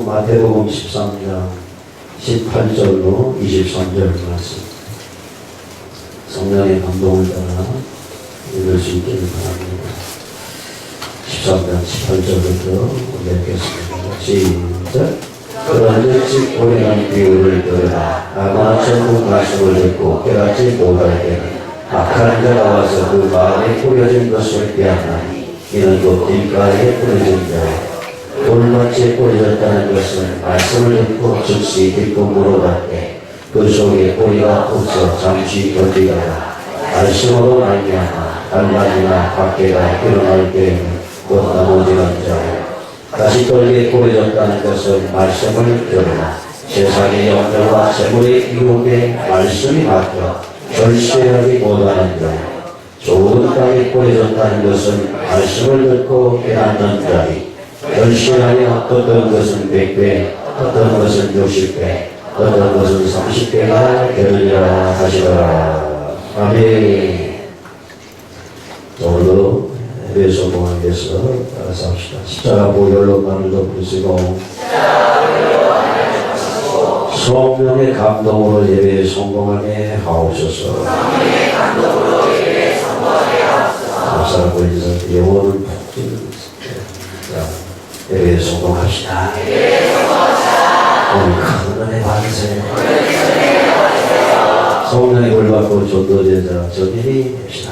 마태복음 13장 18절로 23절 말씀. 성령의 감동을 따라 읽을 수 있기를 바랍니다. 13장 18절부터 읽겠습니다. 시작. 그런즉 우리는 비유를 들으라. 아마 전부 말씀을 듣고 깨닫지 못할 때는 악한 자가 와서 그 마음에 뿌려진 것을 빼앗나니 이는 곧 길가에 뿌려진 자요. 돌밭에 뿌려졌다는 것은 말씀을 듣고 즉시 기쁨으로 받되 그 속에 뿌리가 없어 잠시 던지다가 말씀으로 말미암아 달마지나 밖에가 일어날 때에는 곧 넘어지는 자요. 다시 돌에 뿌려졌다는 것은 말씀을 들으나 세상의 영들과 재물의 유혹에 말씀이 막혀 절실하게 못하는 자요. 좋은 땅에 뿌려졌다는 것은 말씀을 듣고 깨닫는 자니 절실하게 어떤 것은 100배, 어떤 것은 60배, 어떤 것은 30배가 되느니라 하시더라. 아멘. 오늘도 예배에서 공항에서 따라서 합시다. 십자가 보혈로 나를 덮으시고 성령의 감동으로 예배에 성공하게 하옵소서. 감사하고 인사 영혼을 푹 찌르고 예배에 성공합시다. 오늘 큰 은혜 받으세요. 성령의 물 받고 전도제자 전인이 됩시다.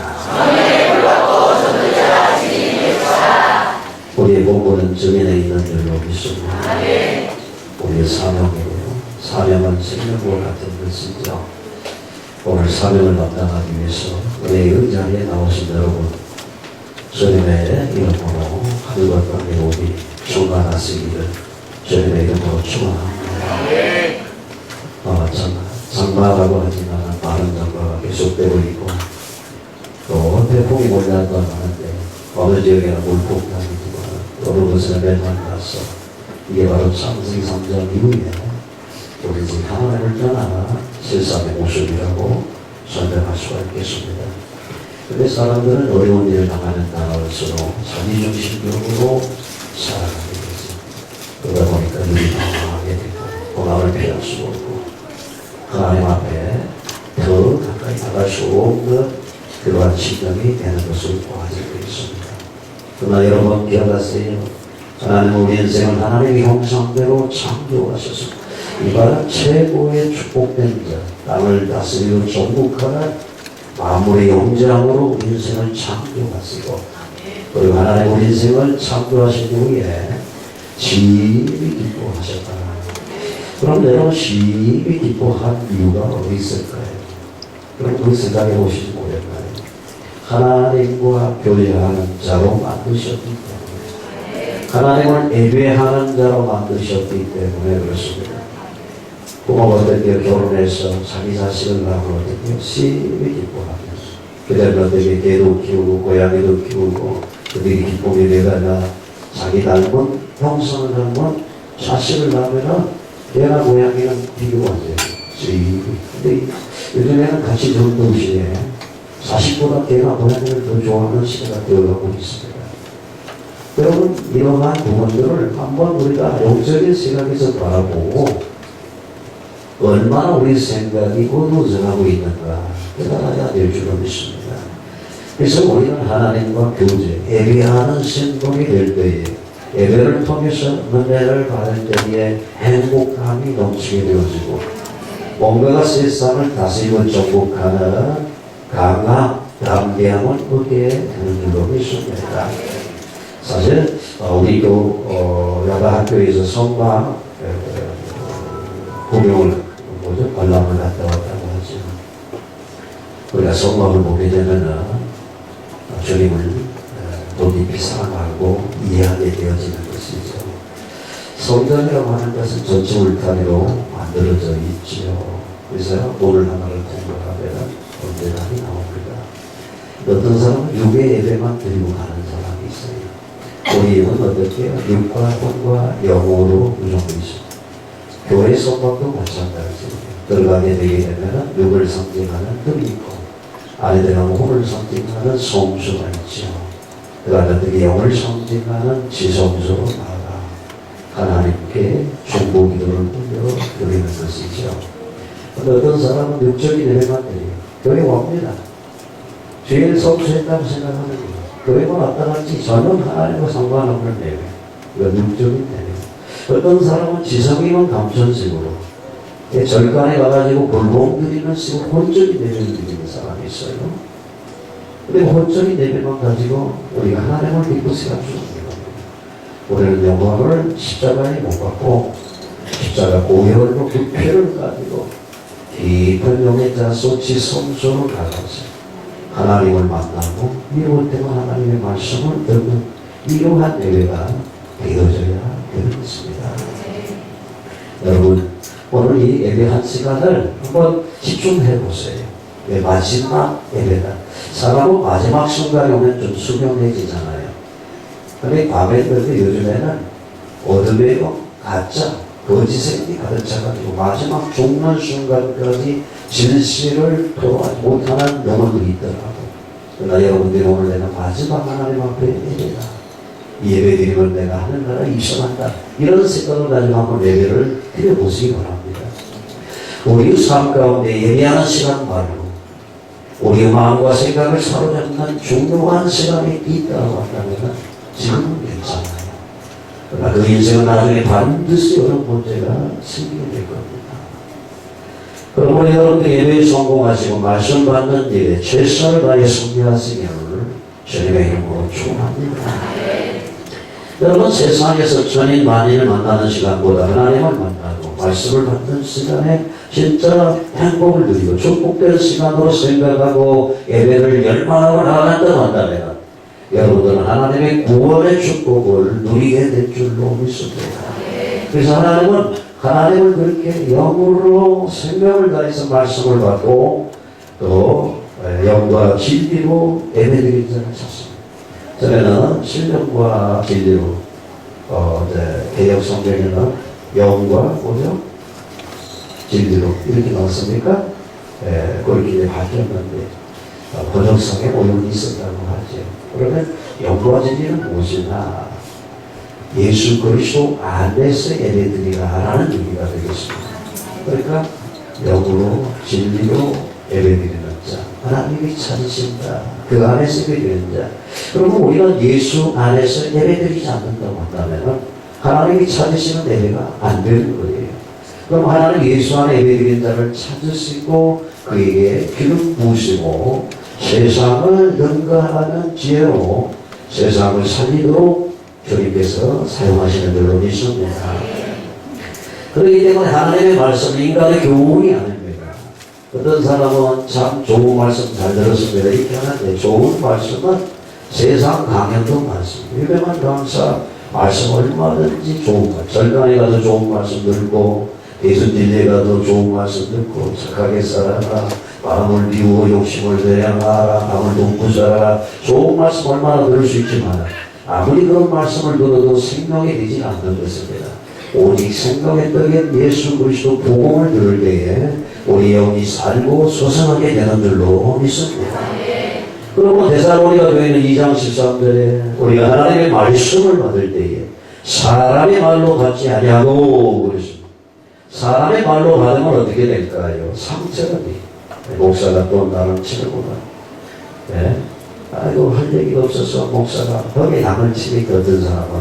우리의 본부는 정인에 있는 줄로 믿습니다. 우리의 사명이고요. 사명은 생명과 같은 것이죠. 오늘 사명을 감당하기 위해서 은혜의 의자리에 나오신 여러분, 주님의 이름으로 하늘과 땅의 오비 충만하시기를 주님의 이름으로 축원합니다. 장마라고 하지만 많은 장마가 계속되고 있고 또 태풍이 몰려도 하는데 어느 지역에는 물폭탄이 있고 어느 곳에는 멸망이 났어. 이게 바로 창세기 3장 이후에 우리 집 하나님을 떠나 세상의 모습이라고 설명할 수가 있겠습니다. 그런데 사람들은 어려운 일을 당하는 나날수록 자기중심적으로 살아가게 되죠. 그러다 보니까 일이 당황하게 되고 고난을 피할 수 없고 하나님 앞에 더 가까이 나갈 수 없는 그러한 시간이 되는 것을 보아지고 있습니다. 그러나 여러분 기억하세요. 하나님 우리 인생을 하나님의 형상대로 창조하셔서 이바라 최고의 축복된 자, 땅을 다스리고 정복하는 만물의 영장으로 우리 인생을 창조하시고 그리고 하나님 우리 인생을 창조하신 후에 심히 기뻐하셨다. 그럼 내가 심히 기뻐한 이유가 어디 있을까요? 그럼 그 생각해 보시지 못했나요? 하나님과 교제하는 자로 만드셨기 때문에 하나님을 예배하는 자로 만드셨기 때문에 그렇습니다. 부모가 어떻게 결혼해서 자기 자식을 낳으면 어떻게 심히 기뻐하면서 그다음에 어떻게 개도 키우고 고양이도 키우고 그들이 기쁨이 되다가 자기 닮은 형상을 닮은 자식을 낳으면 개나 고양이는 비교가 안 돼요. 근데 요즘에는 같이 적은 시대에 자식보다 개나 고양이를 더 좋아하는 시대가 되어가고 있습니다. 여러분 이러한 부분들을 한번 우리가 영적인 시각에서 바라보고 얼마나 우리 생각이 어두워져가고 있는가 깨달아야 될 줄로 믿습니다. 그래서 우리는 하나님과 교제, 예배하는 신동이 될 때에 예배를 통해서 은혜를 받을 때에 행복함이 넘치게 되어지고 뭔가가 세상을 다스리고 정복하는 강한 담대함을 얻게 되는 줄로 믿습니다. 사실 우리 야다학교에서 성마 구경을 관람을 갔다 왔다고 하죠. 우리가 성막을 보게 되면은 주님을 더 깊이 사랑하고 이해하게 되어지는 것이죠. 성전이라고 하는 것은 전체 울타리로 만들어져 있지요. 그래서 오늘 하나를 공부하면 언제나이 나옵니다. 어떤 사람은 육의 예배만 드리고 가는 사람이 있어요. 우리는 어떻게 육과魂과 영으로 구성되어 있습니다. 교회 성막도 마찬가지입니다. 들어가게 되게 되면 육을 상징하는 금이 있고 안에 들어가면 혼을 상징하는 성수가 있죠. 그 다음에 영을 상징하는 지성소로 나아가 하나님께 중보기도를 올려 드리는 것이죠. 근데 어떤 사람은 육적인 예배만 드려요. 교회 옵니다. 죄를 성취했다고 생각하는 거예요. 교회만 왔다 갔지 전혀 하나님과 상관없는 예배. 이건 육적인 예배. 어떤 사람은 지성이면 감천식으로 절간에 가가지고 불봉 드리는 식으로 혼적인 예배를 드리는 사람이 있어요. 근데 혼적인 예배만 가지고 우리가 하나님을 믿고 생각하는 겁니다. 우리는 영광을 십자가에 못 받고 십자가 고혈로 그 피를 가지고 깊은 용의 자소 지성소로 가서 하나님을 만나고 미울 때만 하나님의 말씀을 듣는 이러한 예배가 되어져야 되는 것입니다. 여러분 오늘 이 예배 한 시간을 한번 집중해 보세요. 마지막 예배다. 사람은 마지막 순간에 오면 좀 수명해지잖아요. 근데 밤에 그런데 요즘에는 어둠이고 가짜 거짓이 가득 차가지고 마지막 죽는 순간까지 진실을 토로하지 못하는 영혼들이 있더라고. 그러나 여러분들이 오늘 내가 마지막 하나님 앞에 예배다. 이 예배 드리면 내가 하늘나라에 입성한다. 이런 생각을 가지고 한번 예배를 드려보시기 바랍니다. 우리 삶 가운데 예배하는 시간 말고 우리의 마음과 생각을 사로잡는 중요한 시간이 있다고 한다면 지금은 괜찮아요. 그러나 그 인생은 나중에 반드시 어느 문제가 생기게 될 겁니다. 그러므로 여러분들 예배에 성공하시고 말씀 받는 일에 최선을 다해 승리하시기를 주님의 이름으로 축원합니다. 여러분 세상에서 전인 만인을 만나는 시간보다 하나님을 만나고 말씀을 받는 시간에 진짜 행복을 누리고 축복된 시간으로 생각하고 예배를 열망하고 나간다고 한다면 여러분들은 하나님의 구원의 축복을 누리게 될 줄로 믿습니다. 그래서 하나님을 그렇게 영으로 생명을 다해서 말씀을 받고 또 영과 진리로 예배드리는 자를 찾습니다. 전에는 신령과 진리로 개역 성경에는 영과 뭐죠? 진리로 이렇게 나왔습니까? 그렇게 이제 바뀌었는데 번역성에 오염이 있었다고 하죠. 그러면 영과 진리는 무엇이냐? 예수 그리스도 안에서 예배드리라라는 의미가 되겠습니다. 그러니까 영으로 진리로 예배드리는 자, 하나님이 찾으신다. 그 안에서 예배드리는 자. 그러면 우리가 예수 안에서 예배드리지 않는다고 한다면 하나님이 찾으시는 예배가 안 되는 거예요. 그럼 하나님 예수 안에 예배드리는 자를 찾으시고 그에게 기름 부으시고 세상을 능가하는 지혜로 세상을 살리도록 주님께서 사용하시는 줄로 믿습니다. 그렇기 때문에 하나님의 말씀은 인간의 교훈이 아닙니다. 어떤 사람은 참 좋은 말씀 잘 들었습니다. 이렇게 하는데 좋은 말씀은 세상 강연도 많습니다. 유명한 강사 말씀 얼마든지 좋은 말. 절간에 가도 좋은 말씀 들고 대순진리에 가도 좋은 말씀 듣고 착하게 살아라. 마음을 비우고 욕심을 내려놔라. 마음을 돕고 살아라. 좋은 말씀 얼마나 들을 수 있지만 아무리 그런 말씀을 들어도 생명이 되지 않는 것입니다. 오직 생명의 떡인 예수 그리스도 복음을 들을 때에 우리 영이 살고 소생하게 되는 줄로 믿습니다. 그리고 데살로니가 교회는 2장 13절에 우리가 하나님의 말씀을 받을 때에 사람의 말로 받지 아니하고 그랬습니다. 사람의 말로 받으면 어떻게 될까요? 상처가 돼요. 목사가 또 나를 치는구나. 네? 아이고 할 얘기가 없어서 목사가 벽에 양을 치니까 어떤 사람은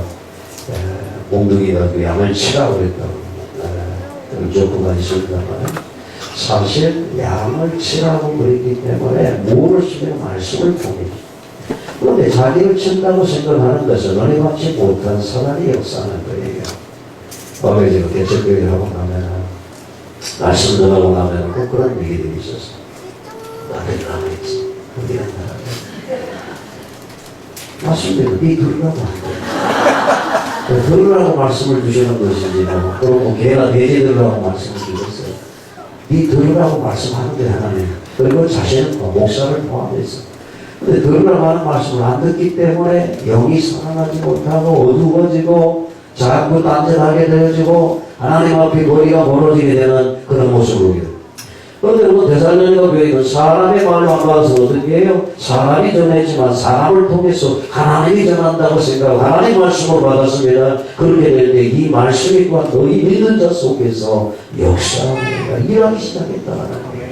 몽둥이가 그 양을 치라고 그랬다고 그런 조건가 있습니다만 사실 양을 치라고 그랬기 때문에 무를 쓰며 말씀을 통해 그런데 자기를 친다고 생각하는 것은 은혜 받지 못한 사람이 역사하는 거예요. 밤에 제가 개척교회를 하고 나면 말씀 전하고 나면 꼭 그런 얘기들이 있었어요. 나를 나가겠지. 어디가 나가겠지. 맞습니다. 네 들으라고 한 거예요. 들으라고 말씀을 주시는 것이지 그리고 걔가 대제 들으라고 말씀을 주셨어요. 네 들으라고 말씀하는 게 하나님. 그리고 자신은 목사를 포함해서 근데 들으라고 하는 말씀을 안 듣기 때문에 영이 살아나지 못하고 어두워지고 자꾸 딴짓하게 되어지고 하나님 앞에 거리가 멀어지게 되는 그런 모습으로 그런데 여러분 데살로니가 교회는 사람의 말로 안 받아서 어떻게 해요? 사람이 전했지만 사람을 통해서 하나님이 전한다고 생각하고 하나님 말씀을 받았습니다. 그렇게 될 때 이 말씀이 또한 너희 믿는 자 속에서 역사합니다. 일하기 시작했다는 거예요.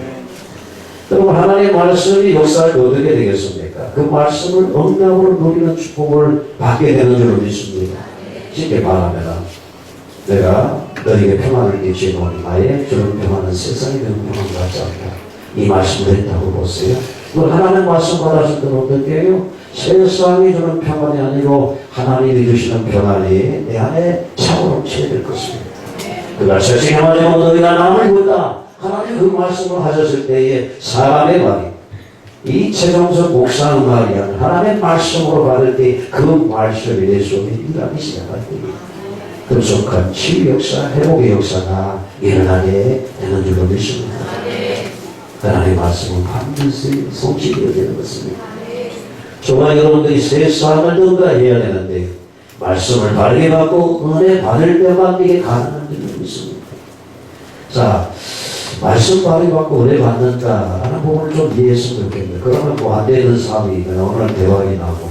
여러분 하나님의 말씀이 역사할 때 어떻게 되겠습니까? 그 말씀을 응답으로 누리는 축복을 받게 되는 줄로 믿습니다. 쉽게 말하면 내가 너에게 평안을 끼치노니 나의 주는 평안은 세상에 되는 평안 같지 않다. 이 말씀을 했다고 보세요. 하나님의 말씀 받았을 때는 어떻게 해요? 세상이 주는 평안이 아니고 하나님이 주시는 평안이 내 안에 차고 넘치게 될 것입니다. 그가 세상에 말하면 너희가 남을 보다 하나님 그 말씀을 하셨을 때에 사람의 말이 이 최종석 목사의 말이 아니라 하나님의 말씀으로 받을 때 그 말씀이 내 속에 일하기 시작할 때에 급속한 치유 역사, 회복의 역사가 일어나게 되는 줄로 믿습니다. 하나님의 말씀은 반드시 성취되어야 되는 것입니다. 정말 여러분들이 세상을 능가해야 되는데 말씀을 바르게 받고 은혜 받을 때만 이게 가능한 줄로 믿습니다. 자, 말씀 바르게 받고 은혜 받는다라는 부분을 좀 이해했으면 좋겠는데 그러면 뭐 안 되는 사람이 오늘 대박이 나고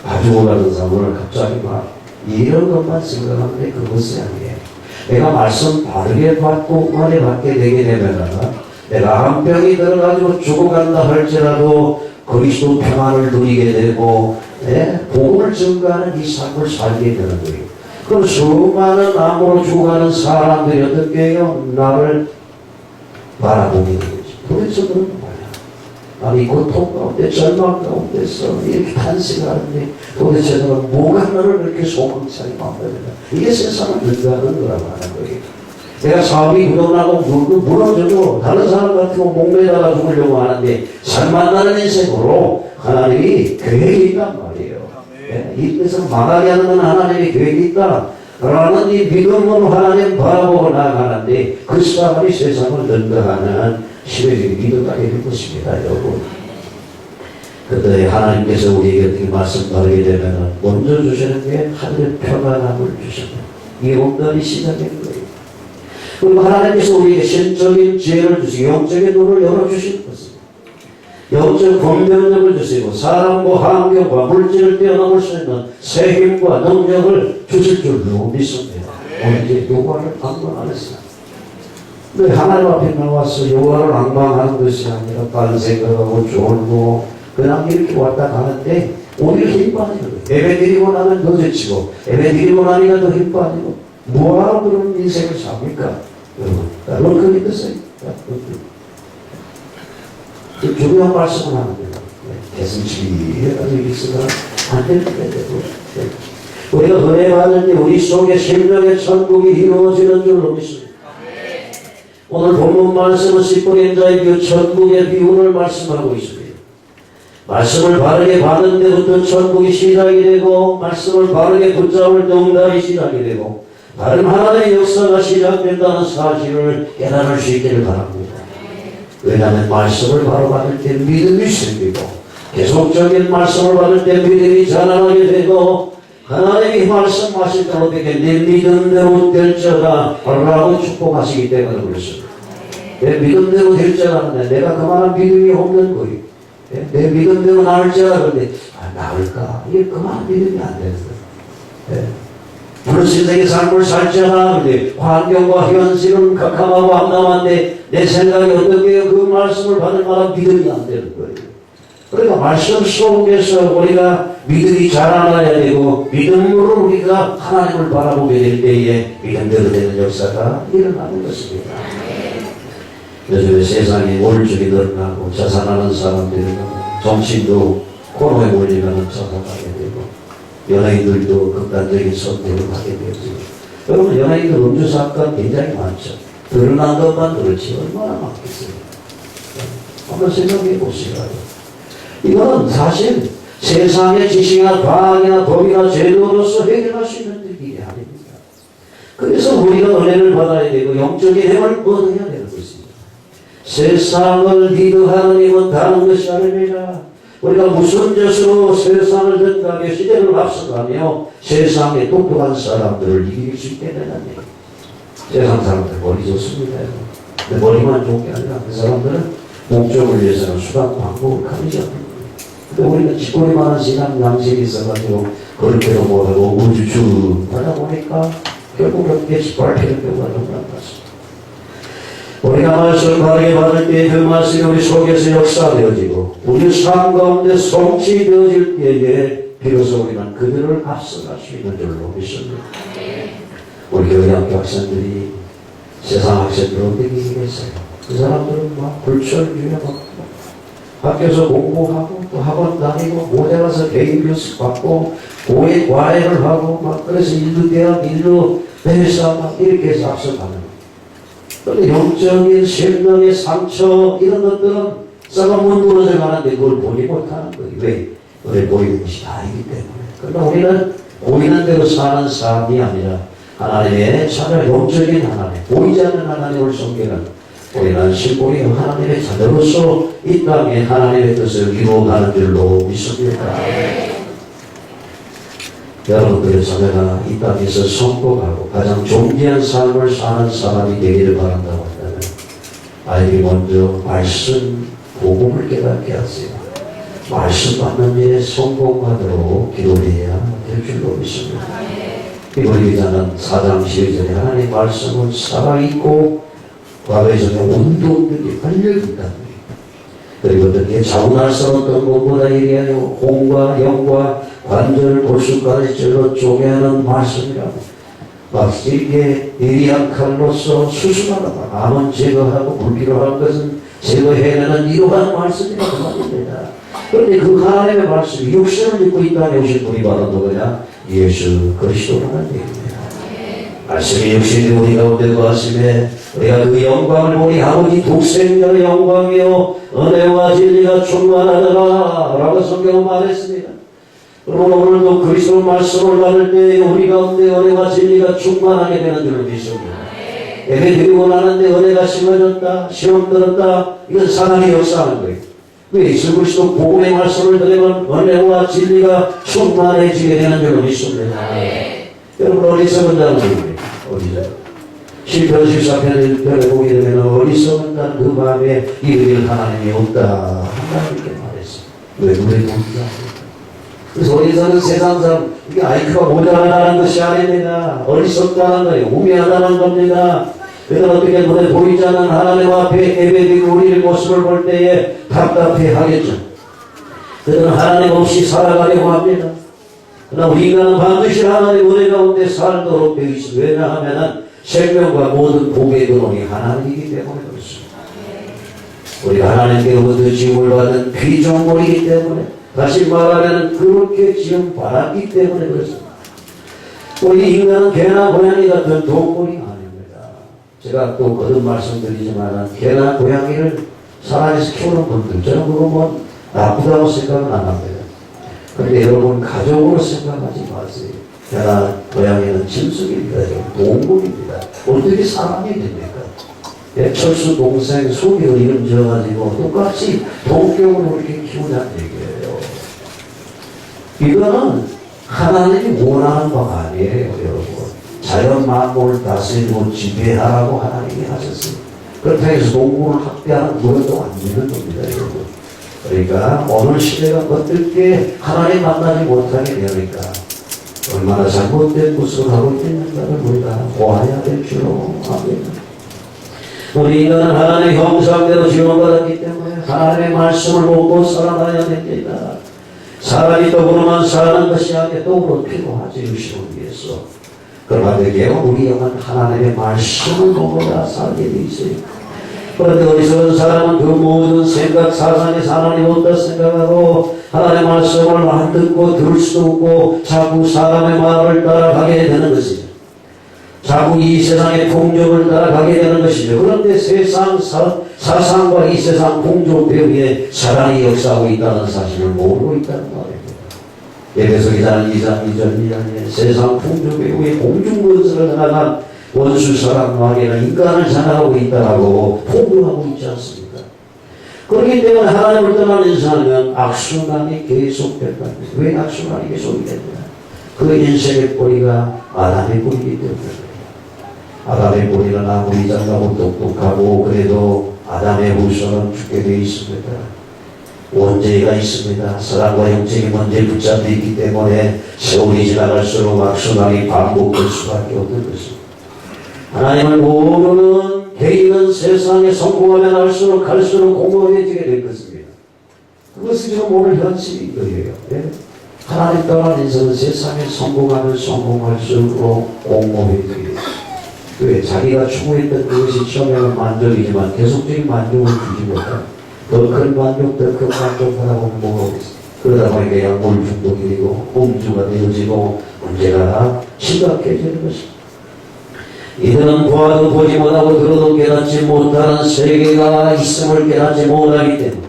가지고 가는 사람 오늘 갑자기 막 이런 것만 생각하는데 그것이 아니에요. 내가 말씀 바르게 받고 은혜 받게 되게 되면 내가 암병이 들어가지고 죽어간다 할지라도 그리스도 평안을 누리게 되고 복음을 증가하는 이 삶을 살게 되는 거예요. 그럼 수많은 암으로 죽어가는 사람들이 어떻게 해요? 나를 바라보게 되겠지. 도대체 그런 거야. 아니 고통 가운데 절망 가운데서 이렇게 탄식하는데 도대체 너는 뭐가 너를 그렇게 소망차게 만들어야 이게 세상을 능가하는 거라고 하는 거예요. 내가 사업이 부도나고 무너져도 다른 사람 같으면 목매다가 죽으려고 하는데 살만나는 인생으로 하나님이 계획이 있단 말이에요. 이 뜻은 망하게 하는 건 하나님의 계획이 있다 라는 이 믿음으로 하나님 바라보고 나아가는데 그 사람이 세상을 능가하는 시대적인 리더가 될 것입니다, 여러분. 그때 하나님께서 우리에게 어떻게 말씀 바르게 되면 먼저 주시는 게 하늘의 평안함을 주십니다. 이게 온전히 시작된 거예요. 그리고 하나님께서 우리에게 신적인 지혜를 주시고 영적인 눈을 열어주시는 것입니다. 영적 분별력을 주시고 사람과 환경과 물질을 뛰어넘을 수 있는 새 힘과 능력을 주실 줄로 믿습니다. 오늘 이제 요구하는 방법 안 했어요. 근데 하나님 앞에 나와서 요구를 앙망하는 것이 아니라 다른 생각하고 졸고 그냥 이렇게 왔다 가는데 오히려 힘 빠지는 거예요. 예배 드리고 나면 더 지치고 예배 드리고 나니까 더 힘 빠지고 뭐하러 그런 인생을 삽니까? 여러분 그게 뜻어요. 중요한 말씀을 하는 거예요. 대승치해가지고 있으면 안 되는 거예요. 우리가 은혜 받을 때 우리 속에 심령의 천국이 이루어지는 줄로 믿습니다. 오늘 본문 말씀은 십복의 자의 그 천국의 비운을 말씀하고 있습니다. 말씀을 바르게 받는 데부터 천국이 시작이 되고 말씀을 바르게 붙잡을 때 응답이 시작이 되고 다른 하나님의 역사가 시작된다는 사실을 깨달을 수 있기를 바랍니다. 왜냐하면 말씀을 바로 받을 때 믿음이 생기고 계속적인 말씀을 받을 때 믿음이 자라나게 되고 하나님이 말씀하실 때 어떻게 내 믿음대로 될지어다 라고 축복하시기 때문에 그렇습니다. 내 믿음대로 될지어다 내가 그만한 믿음이 없는 거예요. 내 믿음대로 나을지어다 그런데 나을까? 이게 그만한 믿음이 안 되는 거예요. 물론 신생의 삶을 살지어다 그런데 환경과 현실은 각하하고 암담한데 내 생각이 어떻게 해요? 그 말씀을 받을 만한 믿음이 안 되는 거예요. 그러니까 말씀 속에서 우리가 믿음이 자라나야 되고 믿음으로 우리가 하나님을 바라보게 될 때에 믿음대로 되는 역사가 일어나는 것입니다. 요즘에 세상에 우울증이 늘어나고 자살하는 사람들이 정치인도 코로나에 몰리면 자살하게 되고 연예인들도 극단적인 선택을 하게 되죠. 여러분 연예인들 음주 사건 굉장히 많죠. 드러난 것만 그렇지 얼마나 많겠어요. 한번 생각해 보시라요. 이거는 사실 세상의 지식이나 과학이나 법이나 제도로서 해결할 수 있는 일이 아닙니다. 그래서 우리가 은혜를 받아야 되고 영적인 힘을 얻어야 되는 것입니다. 세상을 리드하는 힘은 다른 것이 아닙니다. 우리가 무슨 뜻으로 세상을 능가하며 시대를 앞서가며 세상의 똑똑한 사람들을 이길 수 있게 되느냐. 세상 사람들 머리 좋습니다. 근데 머리만 좋은 게 아니라 그 사람들은 목적을 위해서는 수단 방법을 가리지 않는 거예요. 근데 우리는 짓거리 많은 신앙 양식이 있어가지고 그렇게도 못하고 우주주 하다 보니까 결국은 그게 짓밟히는 경우가 너무 많습니다. 우리가 말씀을 바르게 받을 때 그 말씀이 우리 속에서 역사되어지고 우리 삶 가운데 성취되어질 때에 비로소 우리는 그들을 앞서갈 수 있는 줄로 믿습니다. 우리 교회 학교 학생들이 세상 학생들 어떻게 계세요? 그 사람들은 막 불철주야 막 학교에서 공부하고 또 학원 다니고 모대 가서 개인 교습 받고 고액 과외를 하고 막 그래서 일루 대학 일루 회사 막 이렇게 해서 앞서가는. 그런데 영적인 생명의 상처 이런 것들은 썩어 못 무너져 가는데 그걸 보지 못하는 거예요. 왜? 그래 보이는 것이 아니기 때문에. 그러나 우리는 보이는 대로 사는 삶이 아니라 하나님의 자녀, 영적인 하나님, 보이지 않는 하나님을 섬기는 우리는 실골이 하나님의 자녀로서 이 땅에 하나님의 뜻을 이루어가는 줄로 믿습니다. 여러분들의 자녀가 이 땅에서 성공하고 가장 존귀한 삶을 사는 사람이 되기를 바란다고 한다면 아이들이 먼저 말씀, 복음을 깨닫게 하세요. 말씀 받는 일에 성공하도록 기도해야 될 줄로 믿습니다. 히브리서는 4장 12절에 하나님의 말씀은 살아있고 과거에 전에 운동력이 활력이 있다는 그리고 어떻게 자운할 수 없던 것보다 이리하여 혼과 영과 관절 골수까지 찔러 쪼개는 말씀이라고 막 이렇게 예리한 칼로서 수술하라 암은 제거하고 불필요한 것은 제거해내는 이러한 말씀이라고 말입니다. 그런데 그 하나님의 말씀이 육신을 입고 이 땅에 오신 분이 바로 누구냐? 예수 그리스도라는 얘기입니다. 말씀이 육신이 우리 가운데 거하심에 우리가 그 영광을 보니 아버지 독생자의 영광이요 은혜와 진리가 충만하더라 라고 성경은 말했습니다. 그러므로 오늘도 그리스도 말씀을 받을 때 우리 가운데 은혜와 진리가 충만하게 되는 줄을 믿습니다. 예배 드리고 나는데 은혜가 심어졌다 시험 들었다 이건 사람이 역사하는 거예요. 왜 예수 그리스도 복음의 말씀을 들으면 은혜와 진리가 충만해지게 되는 줄을 믿습니다. 여러분 어리석은 자는 누구예요? 어리석은 시편 14편 1편에 보게 되면 어리석은 자는 그 마음에 이르기를 하나님이 없다 한다 이렇게 말했어요. 왜 우리 돕지 않습니까? 그래서 어리석은 세상 사람 이게 IQ가 모자라는 것이 아닙니다. 어리석다는 거예요. 우매하다는 겁니다. 그래서 어떻게 눈에 보이지 않는 하나님 앞에 예배드리고 우리의 모습을 볼 때에 답답해 하겠죠. 그들은 하나님 없이 살아가려고 합니다. 그러나 우리 인간은 반드시 하나님 은혜 가운데 살도록 되어 있습니다. 왜냐하면 생명과 모든 복의 근원이 하나님이기 때문에 그렇습니다. 우리가 하나님께로부터 지음을 받은 피조물이기 때문에 다시 말하면 그렇게 지음 받았기 때문에 그렇습니다. 우리 인간은 개나 고양이 같은 동물이 아닙니다. 제가 또 거듭 말씀드리지만 개나 고양이를 살아서 키우는 분들 저는 그거 뭐 나쁘다고 생각은 안 합니다. 그런데 여러분 가족으로 생각하지 마세요. 개나 고양이는 짐승입니다. 동물입니다. 어떻게 사람이 됩니까? 철수 동생 소비를 이름 지어가지고 똑같이 동격으로 이렇게 키우자는 얘기예요. 이거는 하나님이 원하는 바가 아니에요, 여러분. 자연 만물을 다스리고 지배하라고 하나님이 하셨습니다. 그렇다고 해서 동물을 학대하는 그것도 안 되는 겁니다, 여러분. 그러니까 오늘 시대가 어떻게 하나님 만나지 못하게 되니까 얼마나 잘못된 것을 하고 있는가를 우리가 보아야 될 줄로 압니다. 우리 인간은 하나님의 형상대로 지원받았기 때문에 하나님의 말씀을 보고 살아가야 됩니다. 사람이 떡으로만 사는 것이 아니라 떡으로 필요하지 의식을 위해서. 그러나 되게 우리 영은 하나님의 말씀을 보고자 살게 돼 있어요. 그런데 어리석은 사람은 그 모든 생각, 사상에 하나님 없다 생각하고 하나님의 말씀을 안 듣고 들을 수도 없고 자꾸 사람의 말을 따라가게 되는 것이죠. 자꾸 이 세상의 풍족을 따라가게 되는 것이죠. 그런데 세상 사상과 이 세상 풍족 배후에 사랑이 역사하고 있다는 사실을 모르고 있다는 말입니다. 에베소 2장 2절 이하에 세상 풍족 배후에 공중건설을 나간 원수 사람 마귀는 인간을 장악하고 있다고 포부하고 있지 않습니까? 그렇기 때문에 하나님을 떠나는 사람은 악순환이 계속된다. 왜 악순환이 계속이 됩니까? 그 인생의 뿌리가 아담의 뿌리이기 때문에 아담의 뿌리는 아무리 장하고 똑똑하고 그래도 아담의 후손은 죽게 되어 있습니다. 원죄가 있습니다. 사랑과 영적인 문제에 붙잡혀 있기 때문에 세월이 지나갈수록 악순환이 반복될 수밖에 없는 것입니다. 하나님을 모르는 개인은 세상에 성공하면 할수록 갈수록 공허해지게 될 것입니다. 그것이 지금 오늘 현실이에요. 예? 하나님 떠난 인생은 세상에 성공하면 성공할수록 공허해지게 됩니다. 왜? 자기가 추구했던 그것이 처음에는 만족이지만 계속적인 만족을 주지 못한 더 큰 만족, 더 큰 만족하라고 뭐가 오겠어요. 그러다 보니까 약물 중독이 되고 음주가 되어지고 문제가 심각해지는 것입니다. 이들은 보아도 보지 못하고 들어도 깨닫지 못하는 세계가 있음을 깨닫지 못하기 때문에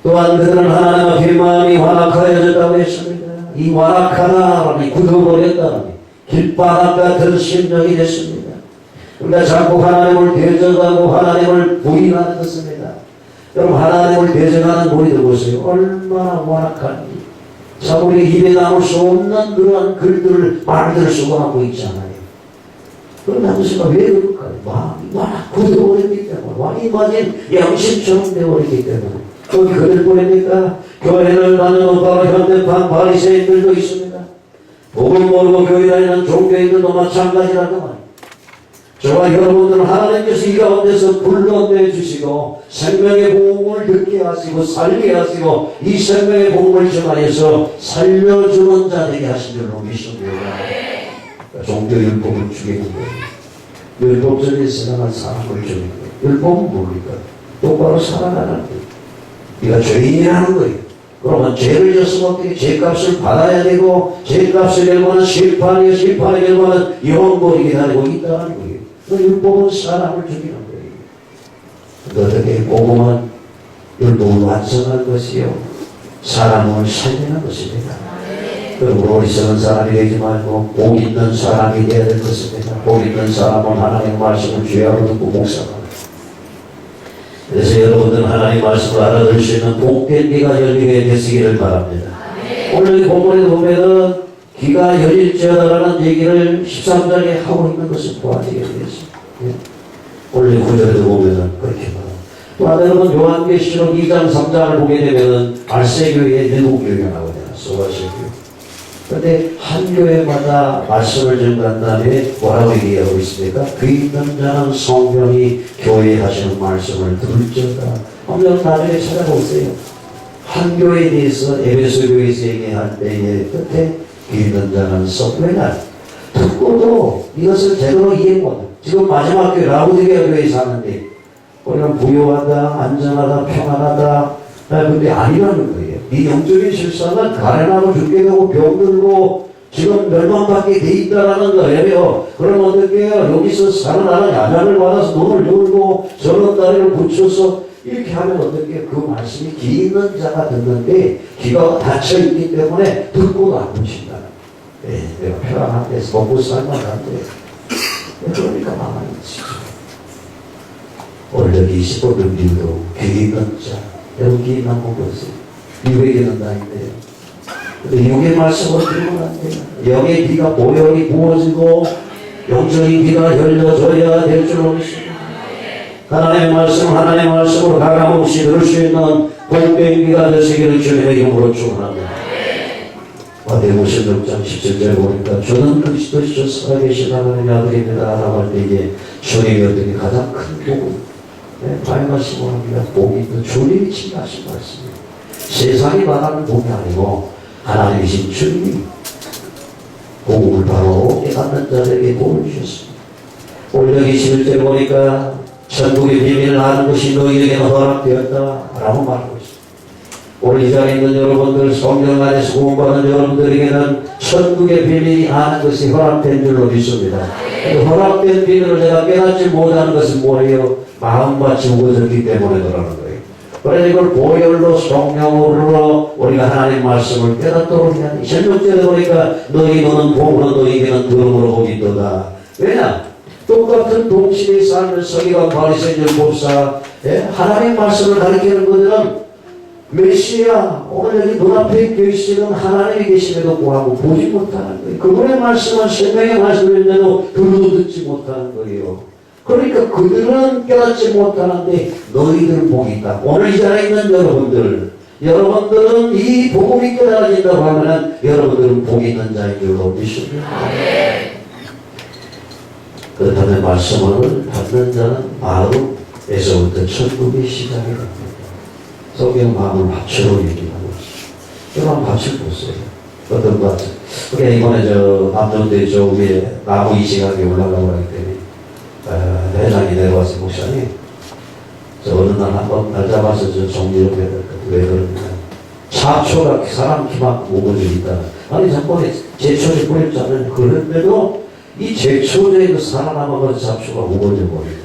또한 그들은 하나님 앞에 마음이 완악하여졌다고 했습니다. 이 완악하다니 굳어버렸다니 길바닥 같은 심정이 됐습니다. 그러니까 자꾸 하나님을 대적하고 하나님을 부인하는 것입니다. 여러분 하나님을 대적하는 우리들 보세요. 얼마나 완악한지. 참 우리 입에 담을 수 없는 그러한 글들을 말들을 쓰고 하고 있잖아요. 그러나 무슨 왜 그럴까요? 마음이 완악 굳어버렸기 때문에 왕이 맞은 양심처럼 되어버렸기 때문에 거기 그들 보입니까? 교회를 다니는 바로 현대판 바리새인들도 있습니다. 복을 모르고 교회 다니는 종교인들도 마찬가지라고 말입니다. 저와 여러분들은 하나님께서 이 가운데서 불러내주시고 생명의 복음을 듣게 하시고 살게 하시고 이 생명의 복음을 전하여서 살려주는 자 되게 하신 줄로 믿습니다. 종교 율법을 죽이는 거예요. 율법적인 생각한 사람을 죽이는 거예요. 율법은 뭡니까? 똑바로 살아가는 거예요. 네가 죄인이라는 거예요. 그러면 죄를 졌으면 어떻게 죄값을 받아야 되고 죄값의 결과는 심판이요 심판의 결과는 영원히 기다리고 있다는 거예요. 그 율법은 사람을 죽이는 거예요. 어떻게 복음은 율법을 완성한 것이요 사람을 살리는 것입니다. 그러므로 어리석은 사람이 되지 말고 복 있는 사람이 되어야 될 것입니다. 복 있는 사람은 하나님의 말씀을 죄하고 듣고 묵상합니다. 그래서 여러분들은 하나님의 말씀을 알아들 수 있는 복된 귀가 열리게 되시기를 바랍니다. 오늘 이 본문에 보면은 귀가 열릴지어다라는 얘기를 13장에 하고 있는 것을 보아지게 되었습니다. 예. 오늘 9절에도 보면은 그렇게 말합니다. 또 여러분 요한계시록 2장 3장을 보게 되면은 알세교회 7교회가 나오잖아요. 소아세교회. 그런데 한 교회마다 말씀을 전한 다음에 뭐라고 얘기하고 있습니까? 귀 있는 자는 성령이 교회에 하시는 말씀을 들을지어다. 한번 나중에 찾아보세요. 한 교회에 대해서 에베소 교회에서 얘기할 때의 끝에 귀 있는 자는 성령이다. 듣고도 이것을 제대로 이해 못해. 지금 마지막 교회 라우디게아 교회에 사는데 우리는 부유하다, 안전하다, 평안하다. 근데 아니라는 거예요. 이 영적인 실상은 가난하고 죽게 되고 병들고 지금 멸망받게 돼 있다라는 거예요. 그럼 어떻게 해요? 여기서 사는 나는 야단을 받아서 눈을 열고 저런 다리를 붙여서 이렇게 하면 어떻게 그 말씀이 귀 있는 자가 듣는데 귀가 닫혀 있기 때문에 듣고도 안 붙인다. 네, 내가 편안한 데서 먹고 살만 한데 그러니까 망하는 것이죠. 오늘 여기 15분 뒤로 귀 있는 자 여러분 귀 있는 거 보세요. 미국에는 다인데요. 육의 말씀을 들으면 안 돼요. 영의 귀가 보혈이 부어지고 영적인 귀가 열려져야 될 줄로 믿습니다. 하나님의 말씀으로 가감없이 들을 수 있는 복된 귀가 되시기를 주님의 이름으로 축원합니다. 마태복음 16장 17절에 보니까 주는 그리스도시요 살아계신 하나님의 아들입니다 라고 할 때 이게 주님이 어떻게 가장 큰 복음 말씀을 합니다. 복이 있는 주님이 칭하신 말씀입니다. 세상이 말하는 복이 아니고 하나님이신 주님이 복음을 바로 깨닫는 자들에게 복을 주셨습니다. 오늘 여기 11절에 보니까 천국의 비밀을 아는 것이 너희에게는 허락되었다라고 말하고 있습니다. 오늘 이 자리에 있는 여러분들, 성령 안에서 구원받은 여러분들에게는 천국의 비밀이 아는 것이 허락된 줄로 믿습니다. 허락된 비밀을 내가 깨닫지 못하는 것은 뭐예요? 마음밭이 우거졌기 때문에 그러는 거예요. 그래서 이걸 보혈로 성령으로 우리가 하나님 말씀을 깨닫도록 해야 돼. 16절에 보니까 너희는 복으로 너희에게는 들음으로 복이 있도다. 왜냐? 똑같은 동시대에 살면 서기관 바리새인 율법사 하나님 말씀을 가르치는 것들은 메시아, 오늘 여기 눈앞에 계시는 하나님이 계심에도 불구하고 보지 못하는 거예요. 그분의 말씀은 생명의 말씀인데도 들어도 듣지 못하는 거예요. 그러니까 그들은 깨닫지 못하는데 너희들은 복이 있다. 오늘 이 자리에 있는 여러분들은 이 복음이 깨달아진다고 하면 여러분들은 복이 있는 자인 줄로 믿습니다. 그렇다면 말씀을 받는 자는 마음에서부터 천국의 시작이 됩니다. 성경 마음을 맞추러 얘기하고 있어요. 여러분 맞춰 보세요. 어떤 것 같아요. 그게 이번에 남전대 저 위에 나무 이시각에 올라가고 하기 때문에 회장이 내려와서 목사님 어느 날 한번 날 잡아서 정리를 해야 될 것 같아요. 왜 그러냐. 잡초가 사람 키만큼 우거져 있다. 아니 잠깐에 제초를 뿌렸잖아요. 그런데도 이 제초에 살아남아서 잡초가 우거져 버린 거예요.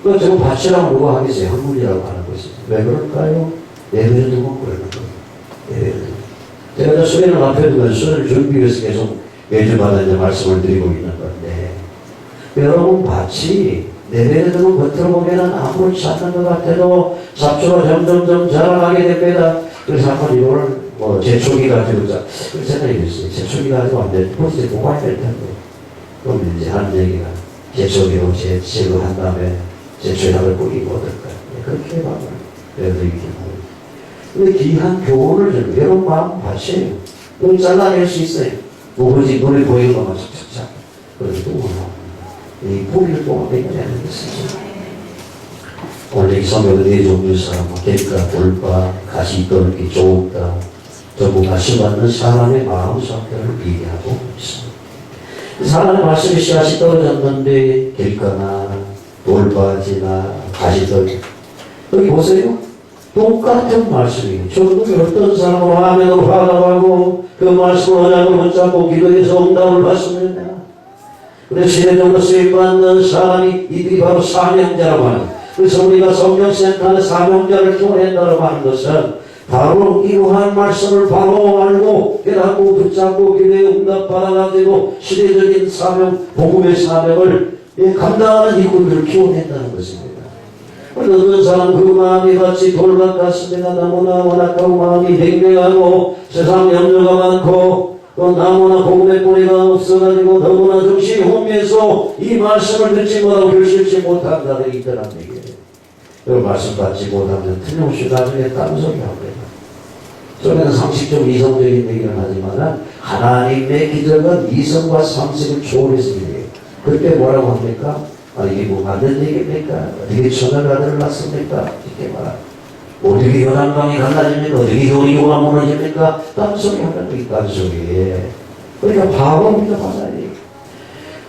그 지금 밭이라고 누가 하겠어요? 한물이라고 하는 것이. 왜 그럴까요? 예배를 두고 그러는 거예요. 예배를 두고. 제가 수련을 앞에 두고 수련을 준비해서 계속 매주마다 이제 말씀을 드리고 있는 건데, 여러분 밭이 예배를 두고 겉으로 보면 아무렇지 않는 것 같아도 잡초가 점점점 자라나게 됩니다. 그래서 한번 이거를 제초기 가지고 그 생각이 있어요. 제초기 가지고 안 돼. 벌써 보관이 될 텐데. 그럼 이제 하는 얘기가 제초기로 제거한 다음에 제초약을 뿌리고 어떨까요? 그렇게 해봐요. 그래도 이렇게 하고. 근데 귀한 교훈을 주는 여러분 마음 받쳐요. 그럼 잘라낼 수 있어요. 오로지 눈에 보이는 것만 착착착. 그래서 또 올라옵니다. 이 뿌리를 또 내려내는 것이죠. 오늘 이 성경은 네 종류 사람, 객가, 돌바, 가시떨기, 조옥다, 전부 가시받는 사람의 마음 상태를 비교하고 있습니다. 사람의 말씀이 씨앗이 떨어졌는데 객가나 돌바지나 가시떨기 여기 보세요. 똑같은 말씀이에요. 저도 어떤 사람은 화면으로 화답하고 그 말씀을 언약을 붙잡고 기도해서 응답을 받습니다. 그래서 시대적으로 쓰임받는 사람이 이들이 바로 사명자라고 하는, 그래서 우리가 성경센터의 사명자를 키워낸다고 하는 것은 바로 이러한 말씀을 바로 알고 깨닫고 붙잡고 기도에 응답받아가지고 시대적인 사명, 복음의 사명을 감당하는 이군들을 키워낸다는 것입니다. 어떤 사람 그 마음이 마치 돌밭 같습니다. 너무나 원악하고 마음이 맹맹하고 세상 염려가 많고 또 나무나 복음의 뿌리가 없어가지고 너무나 정신이 혼미해서 이 말씀을 듣지 못하고 결실치 못한 자들이 있더란 얘기예요. 그 말씀 받지 못하면 틀림없이 나중에 딴 소리 합니다. 저는 상식적 이성적인 얘기를 하지만 하나님의 기적은 이성과 상식을 초월해서 얘기해요. 그때 뭐라고 합니까? 이게 뭐 맞는 얘기입니까? 어떻게 천을 아들을 낳습니까? 이렇게 말합니다. 어떻게 요단강이 갈라집니까? 어떻게 요리고가 무너집니까? 딴소리 하는 게 딴소리. 그러니까 바보입니다, 바다리.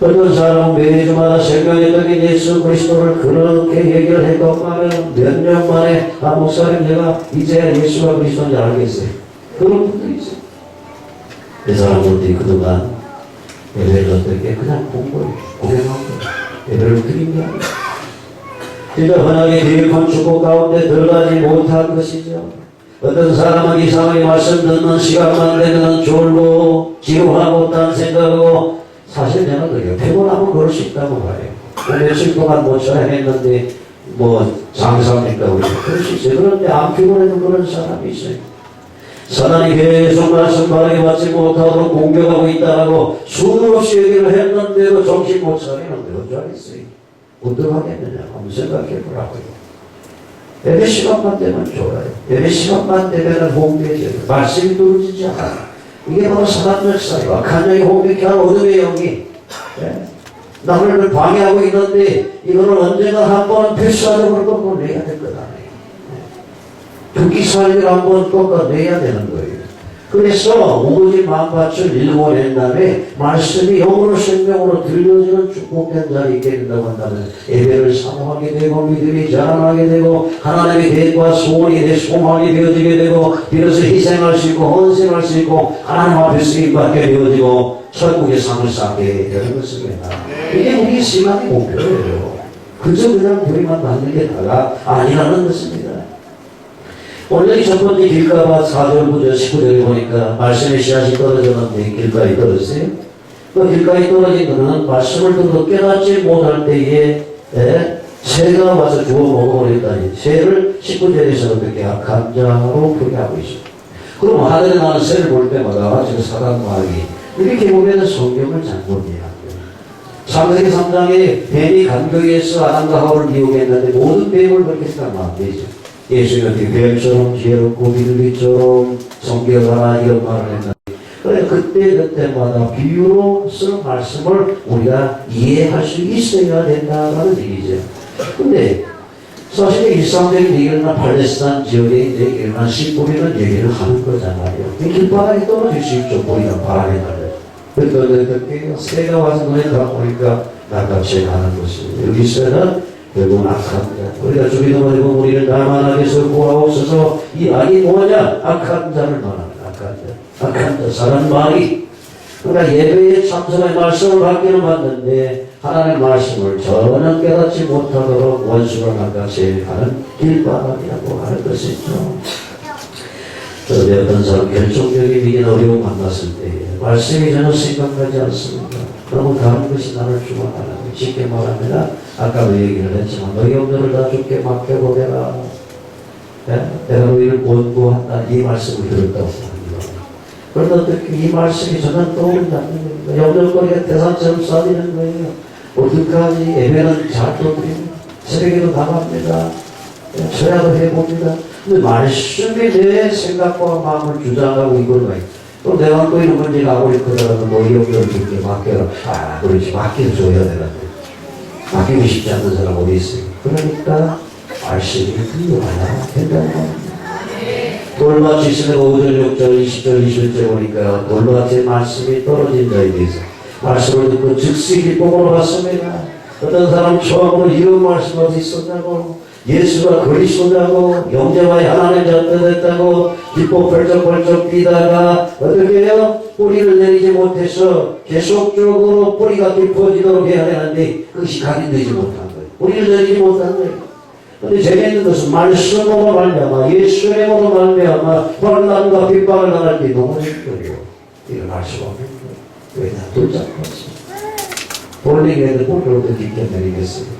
어떤 사람은 매주마다 생명의 떡인 예수 그리스도를 그렇게 얘기를 했다고 하면 몇 년 만에 목사님 내가 이제 예수가 그리스도인지 알겠어요. 그런 분들이 있어요. 그 사람들이 그동안 예배를 어떻게 그냥 본 거예요. 구경한 거예요. 예배를 드린 게 아니에요. 진짜 흔하게 계획한 축복 가운데 들어가지 못한 것이죠. 어떤 사람은 이상하게 말씀 듣는 시간만 되면 졸고 지루하고 딴 생각하고 사실 내가 그래요. 피곤하면 그럴 수 있다고 봐요. 며칠 동안 못 촬영했는데 뭐 장사합니까? 그럴 수 있어요. 그런데 안 피곤해도 그런 사람이 있어요. 사단이 계속 말씀 바르게 받지 못하도록 공격하고 있다고 수없이 얘기를 했는데도 정신 못 차리는데 어찌 하겠어요? 어떡하겠느냐 한번 생각해 보라고요. 예배 시간만 되면 좋아요. 예배 시간만 되면 홍대해져요. 말씀이 떨어지지 않아요. 이게 바로 사단 역사예요. 악한 영이 홍대케 하는 어둠의 영이 남을 방해하고 있는데 이거는 언젠가 한번 필수적으로 꺾어내야 될 것 아니에요. 죽기 살기를 한번 꺾어내야 되는 거예요. 그래서 오직 마음밭을 일궈낸 다음에 말씀이 영으로 생명으로 들려지는 축복된 자리 있게 된다고 한다면 예배를 사모하게 되고 믿음이 자라나게 되고 하나님의 계획과 소원이 내 소망이 되어지게 되고 비로소 희생할 수 있고 헌신할 수 있고 하나님 앞에 쓰임받게 되어지고 천국의 상을 쌓게 되는 것입니다. 이게 우리 신앙의 목표예요. 그저 그냥 우리만 받는 게 다가 아니라는 것입니다. 오늘 첫 번째 길가와 4절부터 19절에 보니까 말씀의 씨앗이 떨어졌는데 길가에 떨어졌어요. 그 길가에 떨어진 것은 말씀을 듣고 깨닫지 못할 때에 새가 와서 주워 먹어버렸다니. 새를 19절에서 어떻게 악한 자로 표기하고 있습니다. 그럼 하늘에 나는 새를 볼 때마다 지금 사단마귀 이렇게 보면 성경을 잘못 이해합니다. 창세기 3장에 뱀이 간격에서 아담과 하와를 미혹했는데 모든 뱀을 그렇게 생각하면 안 되죠. 예수님은 뱀처럼 지혜롭고 비둘기처럼 성경하나 이런 말을 했는데 그래 그때마다 비유로 쓴 말씀을 우리가 이해할 수 있어야 된다는 얘기죠. 근데 사실 일상적인 얘기나 팔레스타인 지역에 이제 일어난 시뿌리는 얘기를 하는 거잖아요. 길바닥에 떨어질 수 있죠. 우리가 바람에 달려. 그랬더니 새가 와서 눈에 닿보니까 나같이 하는 것이 여기서는 결국 악한 자. 우리가 주기도 말고 우리를 날만하게서 구하옵소서. 이 악이 뭐냐? 악한 자를 말합니다. 악한 자. 악한 자. 사람마귀. 그러니까 예배에 참석의 말씀을 받기는 받는데 하나님의 말씀을 전혀 깨닫지 못하도록 원수를 낚아채 하는 길바닥이라고 하는 것이죠. 그런데 어떤 사람 결정적인 위기나 어려움 만났을 때 말씀이 전혀 생각나지 않습니다. 그러면 다른 것이 나를 주관하는 거예요. 쉽게 말하면 아까도 얘기를 했지만 너희 영혼을 다 주께 맡겨보내라. 내가 너희를 권고한다. 이 말씀을 들었다고 합니다. 그런데 어떻게 이 말씀이 전혀 떠오르지 않는 겁니다. 영절거리가 대상처럼 쏴지는 거예요. 어떡하지? 예배는 잘 떠드립니다. 새벽에도 나갑니다. 철야도 해봅니다. 근데 말씀이 내 생각과 마음을 주장하고 이걸 또 내가 또 이런 문제가 하고 있거든. 너희 영절을 주께 맡겨라. 아, 그렇지. 맡겨줘야 되는데. 맡기고 싶지 않는 사람 어디 있어요? 그러니까 말씀이 들려와야 된다는 겁니다. 돌밭이 있으면 5절, 6절, 20절, 21절 보니까 돌밭의 말씀이 떨어진 자에 대해서 말씀을 듣고 즉시 기쁨으로 갔습니다. 어떤 사람 처음으로 이런 말씀 어디 있었냐고 예수가 그리스도냐고 영재와의 하나님 잡혀됐다고 기뻐 펄쩍펄쩍 뛰다가 어떻게 해요? 뿌리를 내리지 못해서 계속적으로 뿌리가 깊어지도록 해야 되는데 그것이 각인되지 못한 거예요. 뿌리를 내리지 못한 거예요. 근데 재미있는 것은 말씀으로 말미암아 예수의 이름으로 말미암아 환난과 핍박을 당할 때 너무 힘들어요. 일어날 수 없는 거예요. 왜냐? 돌잡고 있습니다. 돌리기에도 뿌리를 어떻게 깊게 내리겠습니까?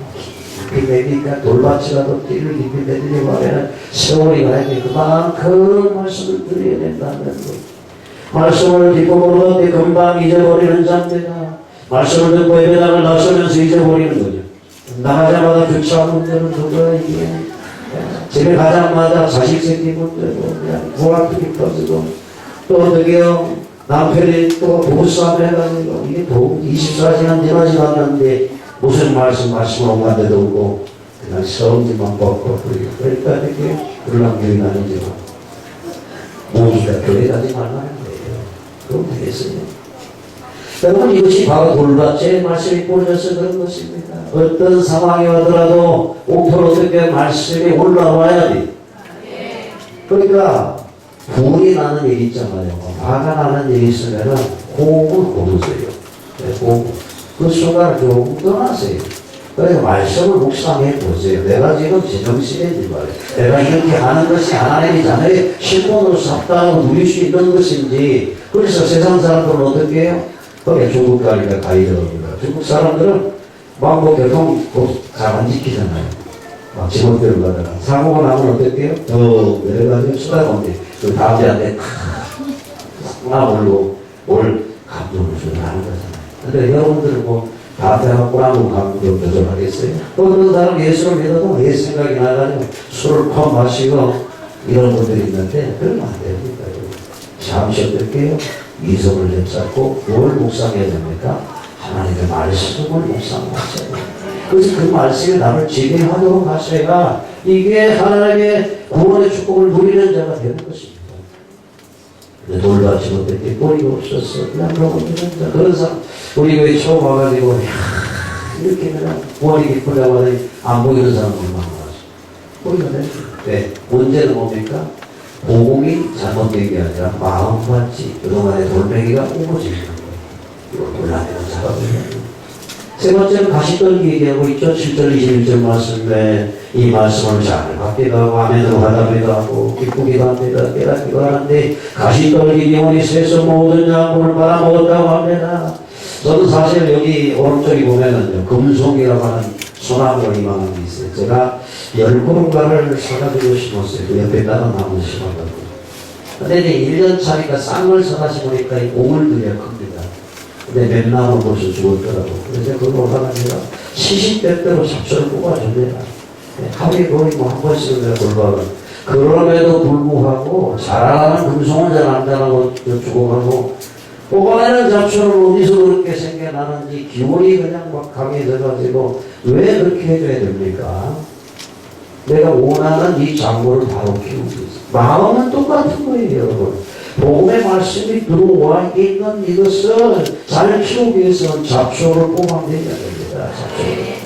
깊이 내리니까 돌밭이라도 띠를 깊이 내리려고 하면 세월이 가야 돼. 그만큼 말씀을 드려야 된다는 거예요. 말씀을 기쁨으로 얻되 금방 잊어버리는 자입니다. 말씀을 듣고 예배당을 나서면서 잊어버리는 거죠. 나가자마자 교차하는 문제는 누구야 이게. 집에 가자마자 자식 생긴 문제고 그냥 고학생이 터지고 또 어떻게요 남편이 또 부부싸움을 해가지고 이게 24시간 지나지 않았는데 무슨 말씀을 온 데도 없고 그냥 성질만 뻑뻑 부리고 그러니까 이렇게 불량교인 아니지만 모두가 교회 가지 말라는 거예요. 그럼 되겠어요. 여러분 이것이 바로 돌밭에 말씀이 뿌려져서 그런 것입니다. 어떤 상황이 오더라도 옥토로 어떻게 말씀이 올라와야 돼. 그러니까 불이 나는 일 있잖아요. 화가 나는 일이 있으면 호흡을 고르세요. 호흡. 그 순간을 조금 떠나세요. 그래서 말씀을 묵상해 보세요. 내가 지금 제정신이지 말이에요. 내가 이렇게 하는 것이 하나님이 자네의 신분으로 합당하고 누릴 수 있는 것인지. 그래서 세상 사람들은 어떻게 해요? 거기에 중국 가니까 가이드입니다. 중국 사람들은 뭐 교통 잘 안 지키잖아요. 막 지목대로 가다가 사고가 나면 어떻게 해요? 내려가지고 수다가운데 그 다음 대한테 올 감정을 조절하는 거잖아요. 근데 여러분들은 뭐 다음 대가 꼬라고 감정 조절하겠어요? 또 그런 사람 예수를 믿어도 내 생각이 나가지고 술을 팍 마시고 이런 분들이 있는데 그러면 안 됩니다. 잠시 어떻게 해요? 이성을 잡고 뭘 묵상해야 됩니까? 하나님의 말씀을 묵상하세요. 그래서 그 말씀이 나를 지배하도록 하셔야 이게 하나님의 구원의 축복을 누리는 자가 되는 것입니다. 근데 놀라지 못했더니 꼬리가 없었어. 그냥 그러고 자 그런 사람 우리 교회 처음 와가지고 이렇게 그냥 구원이 기쁘다고 하더니 안 보이는 사람 얼마나 많았어. 꼬리가 내죠. 네. 문제는 뭡니까? 복음이 잘못된 게 아니라 마음같이 그동안의 돌멩이가 우거지는 거예요. 이걸 골라내는 작업이에요. 세 번째는 가시떨기 얘기하고 있죠. 7절 21절 말씀에 이 말씀을 잘 받기도 하고 아멘으로 하다기도 하고 기쁘기도 합니다. 깨닫기도 하는데 가시떨기 영혼이 쇠서 모든 양분을 말아먹었다고 합니다. 저는 사실 여기 오른쪽에 보면은요 금송이라고 하는 소나무를 이만한 게 있어요. 제가 10그루가를 사가지고 심었어요. 그 옆에 다른 나무 심어가지고. 근데 이제 1년 차니까 싼 걸 사다 심으니까 이 오물들이 큽니다. 근데 몇 나무 벌써 죽었더라고. 그래서 그거 올라가니까 70대대로 잡초를 뽑아줍니다. 하루에 거의 뭐 한 번씩은 내가 돌봐가. 그럼에도 불구하고 자라는 금송은 잘 안 자라고 죽어가고 뽑아내는 잡초를 어디서 그렇게 생겨나는지 기운이 그냥 막 강해져가지고 왜 그렇게 해줘야 됩니까? 내가 원하는 이 작물을 바로 키우고 있어요. 마음은 똑같은 거예요, 여러분. 복음의 말씀이 들어와 있는 이것을 잘 키우기 위해서는 잡초를 뽑아내야 됩니다. 잡초를.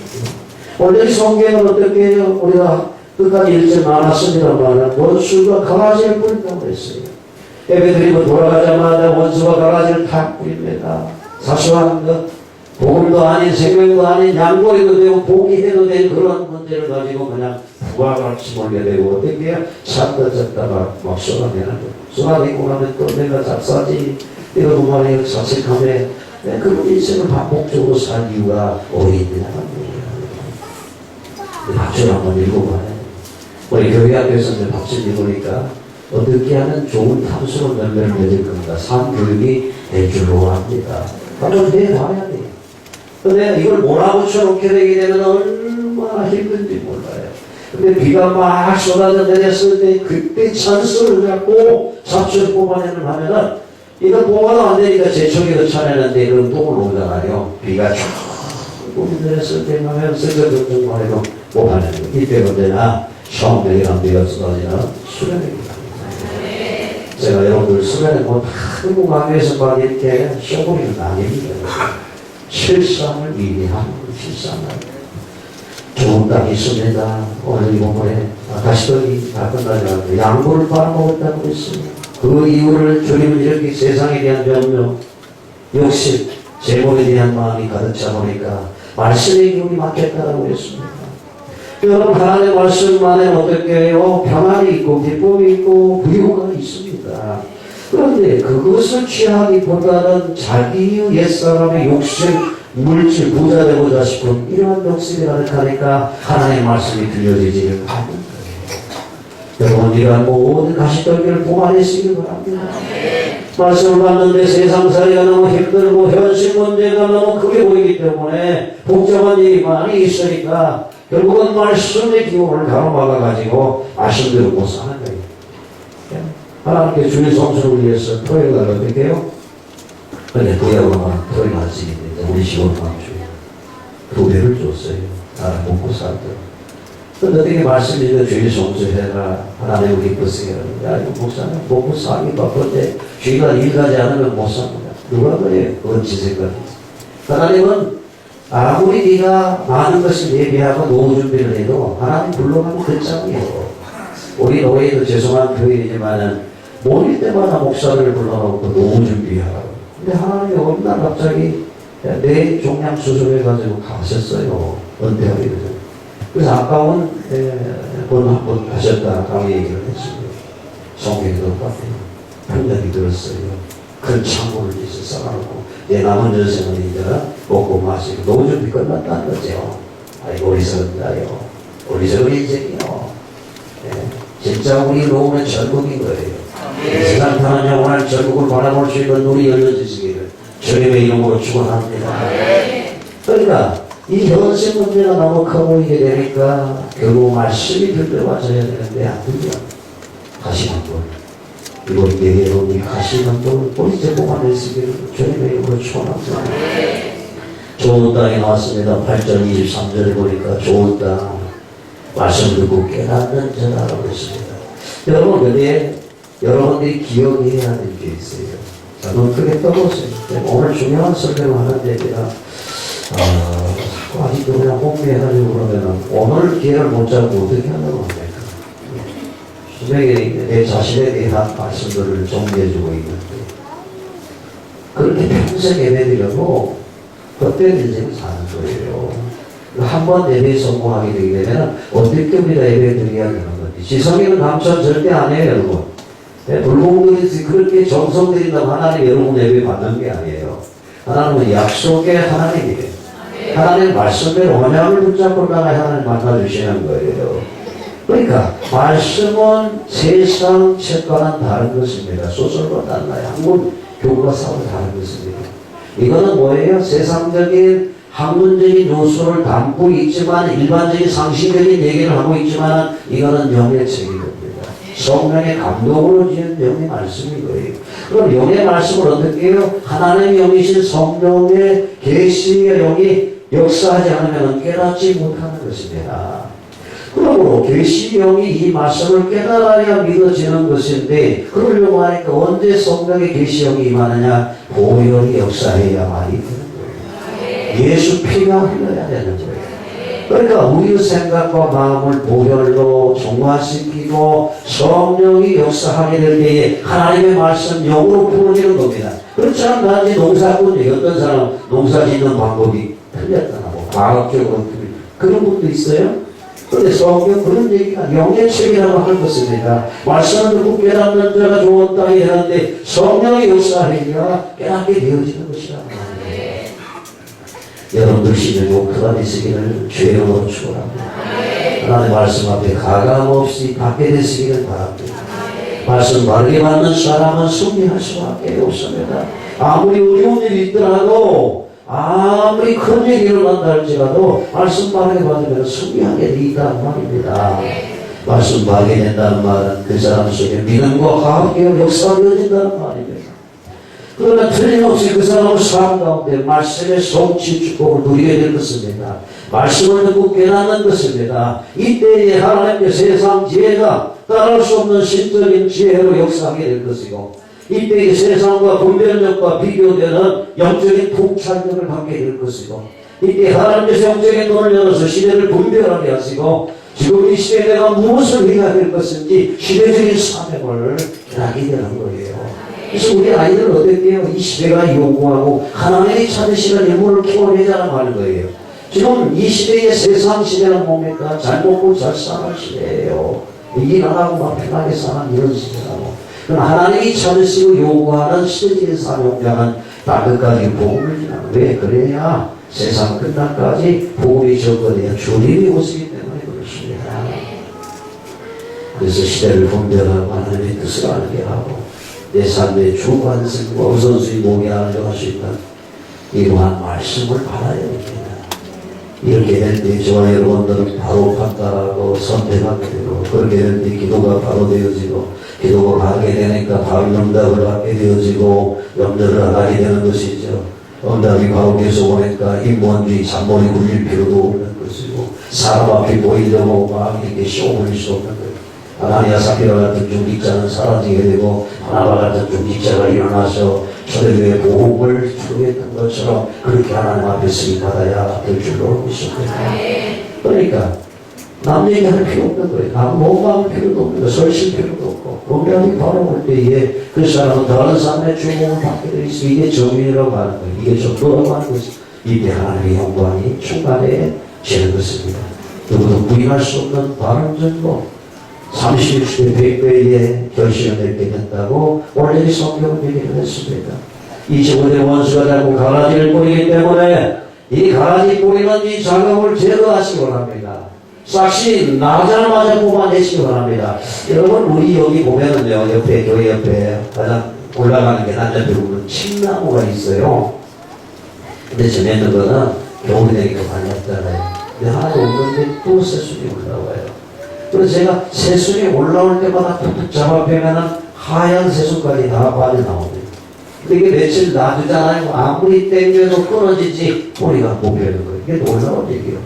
오늘 성경은 어떻게 해요? 우리가 끝까지 읽지 않았습니다만 원수가 강아지를 뿌린다고 했어요. 예배드리고 돌아가자마자 원수가 강아지를 탁 뿌립니다. 사소한 것, 복음도 아닌 생명도 아닌 양보해도 되고 포기해도 되는 그런 문제를 가지고 그냥 부하같이 몰게 되고 어떻게 찾아졌다가 막 쏟아내는 거예요. 쏟아내고 나면 또 내가 잡사지 이러고 말이에요. 자책하면 그런 인생을 반복적으로 살 이유가 어디 있느냐는 거예요. 박수를 한번 읽어봐요. 우리 교회 앞에서 이제 박수를 읽으니까 어떻게 하면 좋은 탐수로 연결을 맺을 겁니다. 삶교육이 될 줄로 합니다. 한번 해봐야 돼요. 근데 이걸 몰아붙여놓게 되게 되면 얼마나 힘든지 몰라요. 근데 비가 막 쏟아져 내렸을 때 그때 찬스를 잡고 잡초를 뽑아내는 하면은 이거 뽑아도 안 되니까 제초기도 차내는데 그럼 똥을 오잖아요. 비가 쫙 내렸을 때 하면 생각을 말해도 뽑아내는 거. 이때 언제나 처음에랑 비가 쏟아지는 수련입니다. 제가 여러분들 수련에 뭐 한국 강의에서 막 이렇게 쇼부리는 아닙니다. 실상을 미리하는 실상을. 좋은 땅이 있습니다. 오늘 이 본문에 다시 다 끝나지 않고 양보를 빨아먹었다고 했습니다. 그 이유를 주님은 이렇게 세상에 대한 변명, 욕심, 제목에 대한 마음이 가득 차보니까 말씀의 기운이 막혔다고 했습니다. 여러분 하나님의 말씀 안에 어떻게 해요? 평안이 있고 기쁨이 있고 부유가 있습니다. 그런데 그것을 취하기보다는 자기의 옛사람의 욕심, 물질, 부자 되고자 싶은 이러한 욕심이 가득하니까 하나님의 말씀이 들려지지를 않는 거예요. 여러분 이러한 모든 가시떨기를 뽑아내시기 바랍니다. 말씀을 받는데 세상살이가 너무 힘들고 현실 문제가 너무 크게 보이기 때문에 복잡한 일이 많이 있으니까 결국은 말씀의 기운을 가로막아가지고 말씀대로 못 사는 거예요. 하나님께 주의 성수를 위해서 토요일 날 어떻게 해요? 근데 토요일만 토요일 아침인데 우리 시골만 주요. 2배를 줬어요. 나를 먹고 살더라고. 근데 어떻게 말씀드리면 주의 성수해라. 하나님을 기쁘시게 하는데 야 이거 목사님 먹고 살기 바쁜데 주의가 일가지 않으면 못 삽니다. 누가 그래요? 그건 지 생각이지. 하나님은 아무리 네가 많은 것을 예비하고 노후 준비를 해도 하나님 불러가면 끝장이에요. 우리 노예도 죄송한 표현이지만은 모일 때마다 목사를 불러놓고 노후 준비하라고. 근데 하나님이 어느 날 갑자기 내 종양 수술해가지고 가셨어요. 은퇴하기 전에. 그래서 아까운 번 한 번 가셨다 강의 얘기를 했습니다. 성경에도 똑같아요. 편견이 들었어요. 큰 창고를 이제 쌓아놓고 내 남은人生은 이제 먹고 마시고 노후 준비 끝났다는 거죠. 아이고 어리석은다요. 어리석은 인생이요. 진짜 우리 노후는 전국인 거예요. 세상 편한 영원한 전국을 바라볼 수 있는 눈이 열려지시기를 주님의 이름으로 축원합니다. 그러니까 이 현실 문제가 너무 커 보이게 되니까 결국 말씀이 들려와줘야 되는데 안 들려. 다시 한번 이번 예배로 다시 한번 우리 제공하시기를 주님의 이름으로 축원합니다. 좋은 땅에 나왔습니다. 8절 23절을 보니까 좋은 땅 말씀 듣고 깨닫는 자라고 했습니다. 여러분 근데 여러분들이 기억해야 될 게 있어요. 자, 너무 크게 떠보세요. 오늘 중요한 설명을 하는데 제가 자꾸 아직도 그냥 홍보해가지고 그러면 오늘 기회를 못 잡고 어떻게 하려고 합니까? 분명히 내 자신에 대한 말씀들을 정리해주고 있는데 그렇게 평생 예배드려도 헛된 인생을 사는 거예요. 한 번 예배에 성공하게 되게 되면 어떻게 우리가 예배드려야 되는 건지. 지성이는 감천 절대 아니에요, 여러분. 불공들이 그렇게 정성 들인다고 하나님 여러분 예배 받는 게 아니에요. 하나님은 약속의 하나님이에요. 하나님 말씀대로 언약을 붙잡고 나가야 하나님 만나주시는 거예요. 그러니까 말씀은 세상 책과는 다른 것입니다. 소설과 달라요. 한국 교과 사고 다른 것입니다. 이거는 뭐예요? 세상적인 학문적인 요소를 담고 있지만 일반적인 상식적인 얘기를 하고 있지만 이거는 영의 책입니다. 성령의 감동으로 지은 영의 말씀인 거예요. 그럼 영의 말씀을 어떻게 해요? 하나님의 영이신 성령의 계시의 영이 역사하지 않으면 깨닫지 못하는 것입니다. 그러므로 계시 영이 이 말씀을 깨달아야 믿어지는 것인데 그러려고 하니까 언제 성령의 계시 영이 임하느냐? 보혈이 역사해야만이 되는 거예요. 예수 피가 흘러야 되는 거예요. 그러니까 우리의 생각과 마음을 보혈로 정화시키고 성령이 역사하게 될 때에 하나님의 말씀 영으로 부어지는 겁니다. 그렇지 않으면 단지 농사꾼이 어떤 사람 농사 짓는 방법이 틀렸다고 과학적으로 틀린 그런 것도 있어요. 그런데 성경 그런 얘기가 영의 책이라고 하는 것입니다. 말씀을 듣고 깨닫는 자가 좋은 땅이 하는데 성령이 역사하니까 깨닫게 되어지는 것이라고 합니다. 여러분들 심령이 오크가 되시기를 죄로 축원합니다. 하나님의 말씀 앞에 가감없이 받게 되시기를 바랍니다. 말씀 바르게 받는 사람은 승리할 수밖에 없습니다. 아무리 어려운 일이 있더라도 아무리 큰 일이 일어난다 할지라도 말씀 바르게 받으면 승리하게 돼 있다는 말입니다. 말씀 바르게 된다는 말은 그 사람 속에 믿음과 화합의 역사가 되어진다는 말입니다. 그러나 틀림없이 그 사람의 삶 가운데 말씀의 성취 축복을 누리게 될 것입니다. 말씀을 듣고 깨닫는 것입니다. 이때에 하나님의 세상 지혜가 따를 수 없는 신적인 지혜로 역사하게 될 것이고 이때에 세상과 분별력과 비교되는 영적인 통찰력을 갖게 될 것이고 이때 하나님께서 영적인 눈을 열어서 시대를 분별하게 하시고 지금 이 시대에 내가 무엇을 해야 될 것인지 시대적인 사명을 깨닫게 되는 거예요. 그래서 우리 아이들은 어떻게 해요? 이 시대가 요구하고 하나님이 찾으시는 인물을 키워내자는 하는 거예요. 지금 이 시대의 세상 시대는 뭡니까? 잘 먹고 잘 사는 시대예요. 일 안 하고 막 편하게 사는 이런 시대라고. 그럼 하나님이 찾으시고 요구하는 시대적인 사명자는 땅끝까지 복음을 지나는 왜? 그래야 세상 끝날까지 복음이 접근해야 주님이 오시기 때문에 그렇습니다. 그래서 시대를 분별하고 하나님의 뜻을 알게 하고 내 삶의 주관성과 우선순위 목에 알려갈 수 있다. 이러한 말씀을 받아야 됩니다. 이렇게 될 때 저와 여러분들은 바로 판단하고 선택하게 되고 그렇게 될 때 기도가 바로 되어지고 기도가 가게 되니까 바로 응답을 받게 되어지고 염려를 안 하게 되는 것이죠. 응답이 바로 계속 오니까 인본주의 잔머리 굴릴 필요도 없는 것이고 사람 앞에 보이려고 막 이렇게 쇼부릴 수 없는 거예요. 아나니아 사피라 같은 중직자는 사라지게 되고 하나바 같은 중직자가 일어나서 초대교회 복음을 추구했던 것처럼 그렇게 하나님 앞에 쓰임받아야 될 줄로 알고 있습니다. 그러니까 남 얘기할 필요 없는 거예요. 남 모험할 필요도 없는 거예요. 설실 필요도 없고 분명히 바로 올 때에 그 사람은 다른 삶의 주목을 받게 되어 있어. 이게 정의라고 하는 거예요. 이게 정도라고 하는 것이 이때 하나님의 영광이 충만해지는 것입니다. 누구도 부인할 수 없는 바른 정보 30대 100배의 결실을 맺게 된다고 원래 성경은 얘기를 했습니다. 이 지구의 원수가 자꾸 가라지를 뿌리기 때문에 이 가라지 뿌리는 이 작업을 제거하시기 바랍니다. 싹시 나자마자 뽑아내시기 바랍니다. 여러분 우리 여기 보면은요 옆에 교회 옆에 가장 올라가는 게 남자들 보면 칡나무가 있어요. 근데 전에는 거는 겨울이 되니까 많이 없잖아요. 근데 하나도 없는데 또 새순이 올라와요. 그래서 제가 새순이 올라올 때마다 툭툭 잡아빼면은 하얀 새순까지 다 빠져나옵니다. 근데 이게 며칠 놔두잖아요. 아무리 땡겨도 끊어지지 뿌리가 뽑히는 거예요. 이게 놀라운 얘기예요.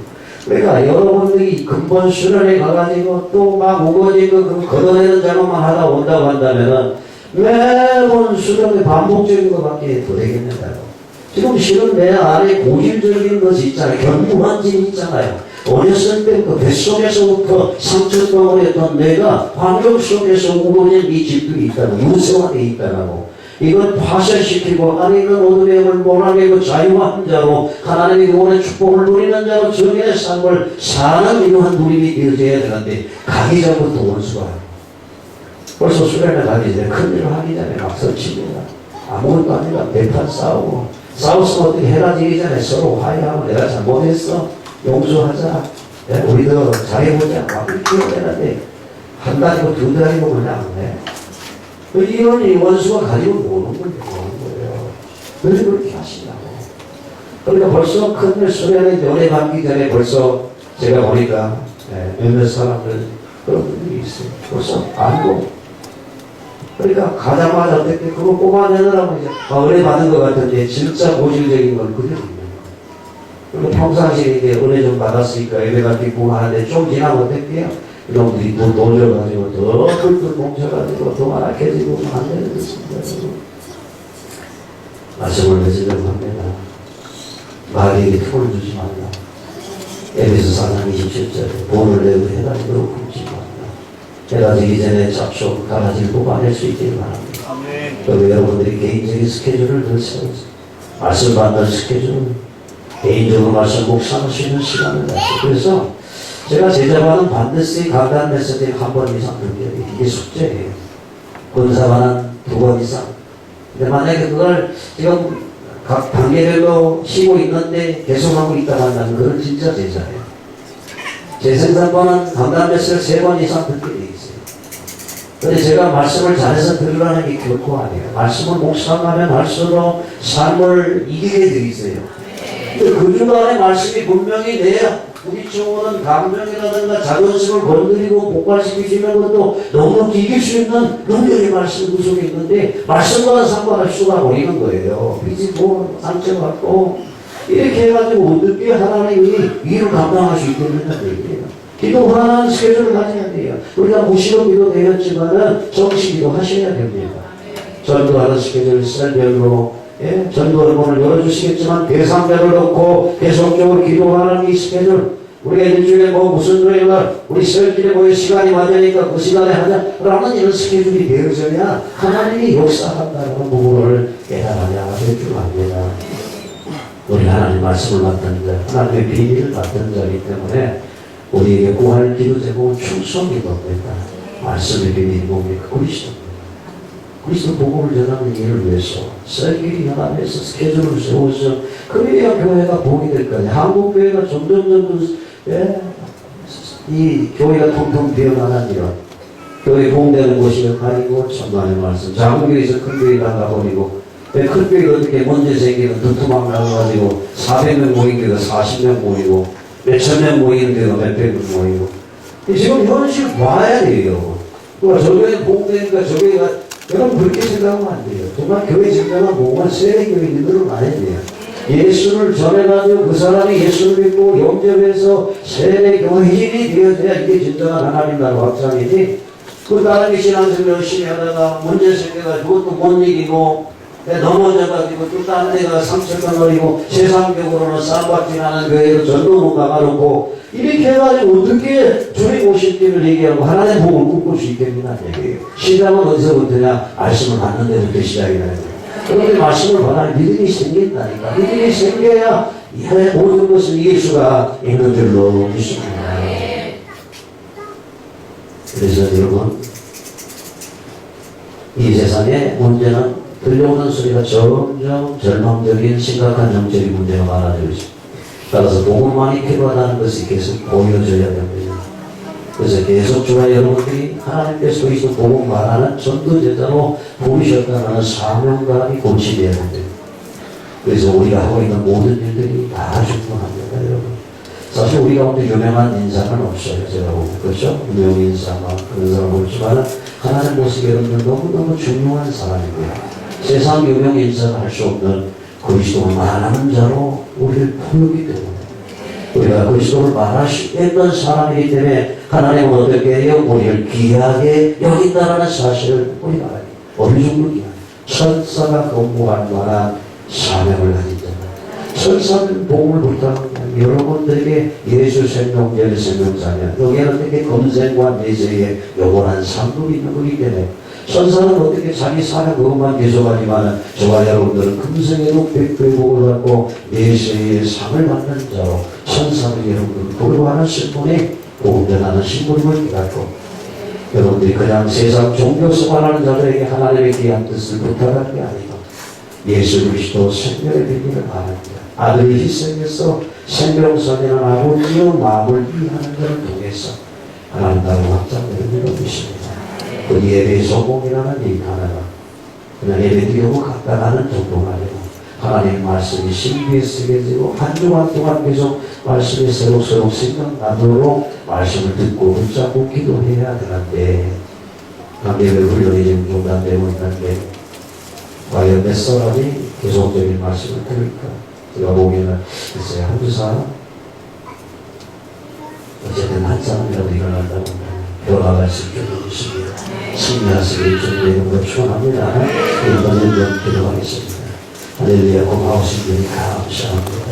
그러니까 여러분들이 근본 수련에 가가지고 또 막 우거지고 그 걷어내는 작업만 하다 온다고 한다면은 매번 수련의 반복적인 것밖에 더 되겠는데요. 지금 실은 내 안에 고질적인 것이 있잖아요. 견고한 짐이 있잖아요. 어렸을 때부터 뱃속에서부터 상처덩어리였던 내가 환경 속에서 우거진 이 집들이 있다고 유세화되어 있다고 이걸 파쇄시키고 아니면 어둠의 힘을 몰아내고 자유한 자로 하나님의 구원의 축복을 누리는 자로 정의의 삶을 사는 이러한 누림이 되어져야 되는데 가기 전부터 원수가 벌써 수련을 가기 전에 큰일을 하기 전에 막 설칩니다. 아무것도 아니라 대판 싸우고 싸웠으면 어떻게 해라지기 전에 서로 화해하고 내가 잘못했어. 용서하자. 예? 우리도 잘해보자. 막 이렇게 해야 되는데 한 달이고 두 달이고 그냥 안 해. 이혼이 원수가 가지고 노는 거예요. 그래서 그렇게 하시냐고. 그러니까 벌써 큰일 소리하는 연애 감기 전에 벌써 제가 보니까 몇몇 사람들 그런 분들이 있어요. 벌써 알고. 그러니까 가자마자 어떻게 그거 뽑아내느라고 이제 은혜 받은 것 같은데 진짜 고질적인 건 그대로 있는 거예요. 그리고 평상시에 이제 은혜 좀 받았으니까 예배 같은 거 하는데 좀 지나면 어떡해요? 이놈들이 또 놀려가지고 더 툴툴 뭉쳐가지고 더 말악해지고 안 되는 것입니다. 말씀을 맺으려고 합니다. 마귀에게 틈을 주지 말라. 에베소 4장 27절에 본을 내고 해가지고 굶지 말라. 해가 지기 전에 잡초 가라지를 뽑아낼 수 있기를 바랍니다. 그리고 여러분들이 개인적인 스케줄을 늘 세우세요. 말씀 받는 스케줄, 개인적으로 말씀 묵상할 수 있는 시간을 가지고. 그래서 제가 제자반은 반드시 강단 메시지 한 번 이상 들려요. 이게 숙제예요. 권사반은 2번 이상. 근데 만약에 그걸 지금 각 단계별로 쉬고 있는데 계속하고 있다고 한다면 그건 진짜 제자예요. 재생산반은 강단 메시지를 3번 이상 듣게 돼 있어요. 근데 제가 말씀을 잘해서 들으라는 게 결코 아니에요. 말씀을 묵상하면 할수록 삶을 이기게 돼 있어요. 근데 그 중간에 말씀이 분명히 내야 우리 청혼은 감정이라든가 자존심을 건드리고 폭발시키시는 것도 너무 이길 수 있는 능력의 말씀 그 속에 있는데 말씀과는 상관할 수가 버리는 거예요. 삐지고 상처받고 이렇게 해가지고 어떻게 하나님이 일을 감당할 수 있겠느냐 얘기예요. 기도하는 스케줄을 가져야 돼요. 우리가 무시로 기도되었지만은 정식 기도하셔야 됩니다. 전도하는 스케줄 셀별로 전도 앨범을 열어주시겠지만 대상자를 넣고 계속적으로 기도하는 이 스케줄 우리가 일주일에 무슨 요일날 우리 설길에 모여 시간이 맞으니까 그 시간에 하자라는 이런 스케줄이 되어져야 하나님이 역사한다는 부분을 깨달아야 될 줄 압니다. 우리 하나님 말씀을 받던 자, 하나님의 비밀을 받던 자이기 때문에 우리에게 구할 기도 제목은 충성이 됩니다. 말씀의 비밀이 뭡니까? 그리스도입니다. 그리스도 복음을 전하는 일을 위해서 셀길이 연합해서 스케줄을 세워서 그래야 교회가 복이 될 거예요. 한국 교회가 점점 이 교회가 통통 되어가는 이런 교회 봉되는 곳이 아니고 천만의 말씀. 작은 교회에서 큰 교회 나가버리고 큰 교회가 어떻게 문제 생기는 두툼함 나가가지고 400명 모인 교회가 40명 모이고 몇천 명 모이는 교회가 몇백 명 모이고 지금 현실 봐야 돼요. 그러니까 저 교회는 봉되니까 저 교회가 여러분 그렇게 생각하면 안 돼요. 정말 교회 진정한 복음은 세례교인들을 말해야 돼요. 예수를 전해가지고 그 사람이 예수를 믿고 영접해서 세례교인이 되어져야 이게 진정한 하나님 나라 확장이지. 그 다른 신앙생활 열심히 하다가 문제 생겨가지고 또 못 이기고 넘어져가지고 또 다른 데가 상처가 걸리고 세상적으로는 쌈박질하는 교회로 전도 못 나가놓고 이렇게 해가지고 어떻게 주님 오실 때를 얘기하고 하나님의 복을 꿈꿀 수 있겠느냐 얘기해요. 시작은 어디서부터냐? 말씀을 받는 데부터 시작이라는 거예요. 그런데 말씀을 받아 믿음이 생긴다니까. 믿음이 생겨야 모든 것을 이길 수가 있는 줄로 믿습니다. 그래서 여러분 이 세상의 문제는 들려오는 소리가 점점 절망적인 심각한 정책의 문제가 많아지고 있습니다. 따라서 복음만이 필요하다는 것이 계속 보여져야 됩니다. 그래서 계속 저와 여러분들이 하나님께서 그리스도 복음 말하는 전도제자로 부르셨다는 사명감이 고치되어야 됩니다. 그래서 우리가 하고 있는 모든 일들이 다 중요합니다, 여러분. 사실 우리 가운데 유명한 인사는 없어요, 제가 보면. 그렇죠? 유명 인사만 그런 사람 없지만 하나님 모습에 여러분들 너무너무 중요한 사람이고요. 세상 유명 인사가 할 수 없는 그리스도를 말하는 자로 우리를 부르기 때문에 우리가 그리스도를 말할 수 있는 사람이기 때문에 하나님은 어떻게 해요? 우리를 귀하게 여긴다는 사실을 우리가 알아요. 어느 정도 귀하게 천사가 근무할 만한 사명을 가진 자다. 천사는 복음을 부탁합니다. 여러분들에게 예수 생명제를 생명자면 여기에는 어떻게 검생과 내세에 요번한 상급이 있는 거기 때문에 천사는 어떻게 자기 사는 그것만 계속하지만 저와 여러분들은 금생에도 백배복을 받고 내세의 상을 받는 자로 천사들 여러분들을 부르하는 신분이 복음 전하는 신분을 갖고 여러분들이 그냥 세상 종교 생활하는 자들에게 하나님의 귀한 뜻을 부탁하는 게 아니고 예수 그리스도 생명을 드리기를 바랍니다. 아들이 희생해서 생명선이라는 아버지의 마음을 이해하는 것을 통해서 하나님과의 확장되는 일을 믿습니다. 그 예배의 성공이라는 이 하나가 그냥 예배 드리고 갔다 가는 정도가 아니고 하나님의 말씀이 신비에 새겨지고 한 주간 동안 계속 말씀이 새록새록 생각나도록 말씀을 듣고 붙잡고 기도해야 되는데 예배 훈련이 지금 중단되고 있는데 과연 몇 사람이 계속적인 말씀을 들을까? 제가 보기에는 글쎄 한두 사람 어쨌든 한 사람이라도 일어난다고 변화가 있을 줄로 믿습니다. 승리하시길 주님의 이름으로 축원합니다. 이번 년 기도하겠습니다. 할렐루야. 고마우신 주님 감사합니다.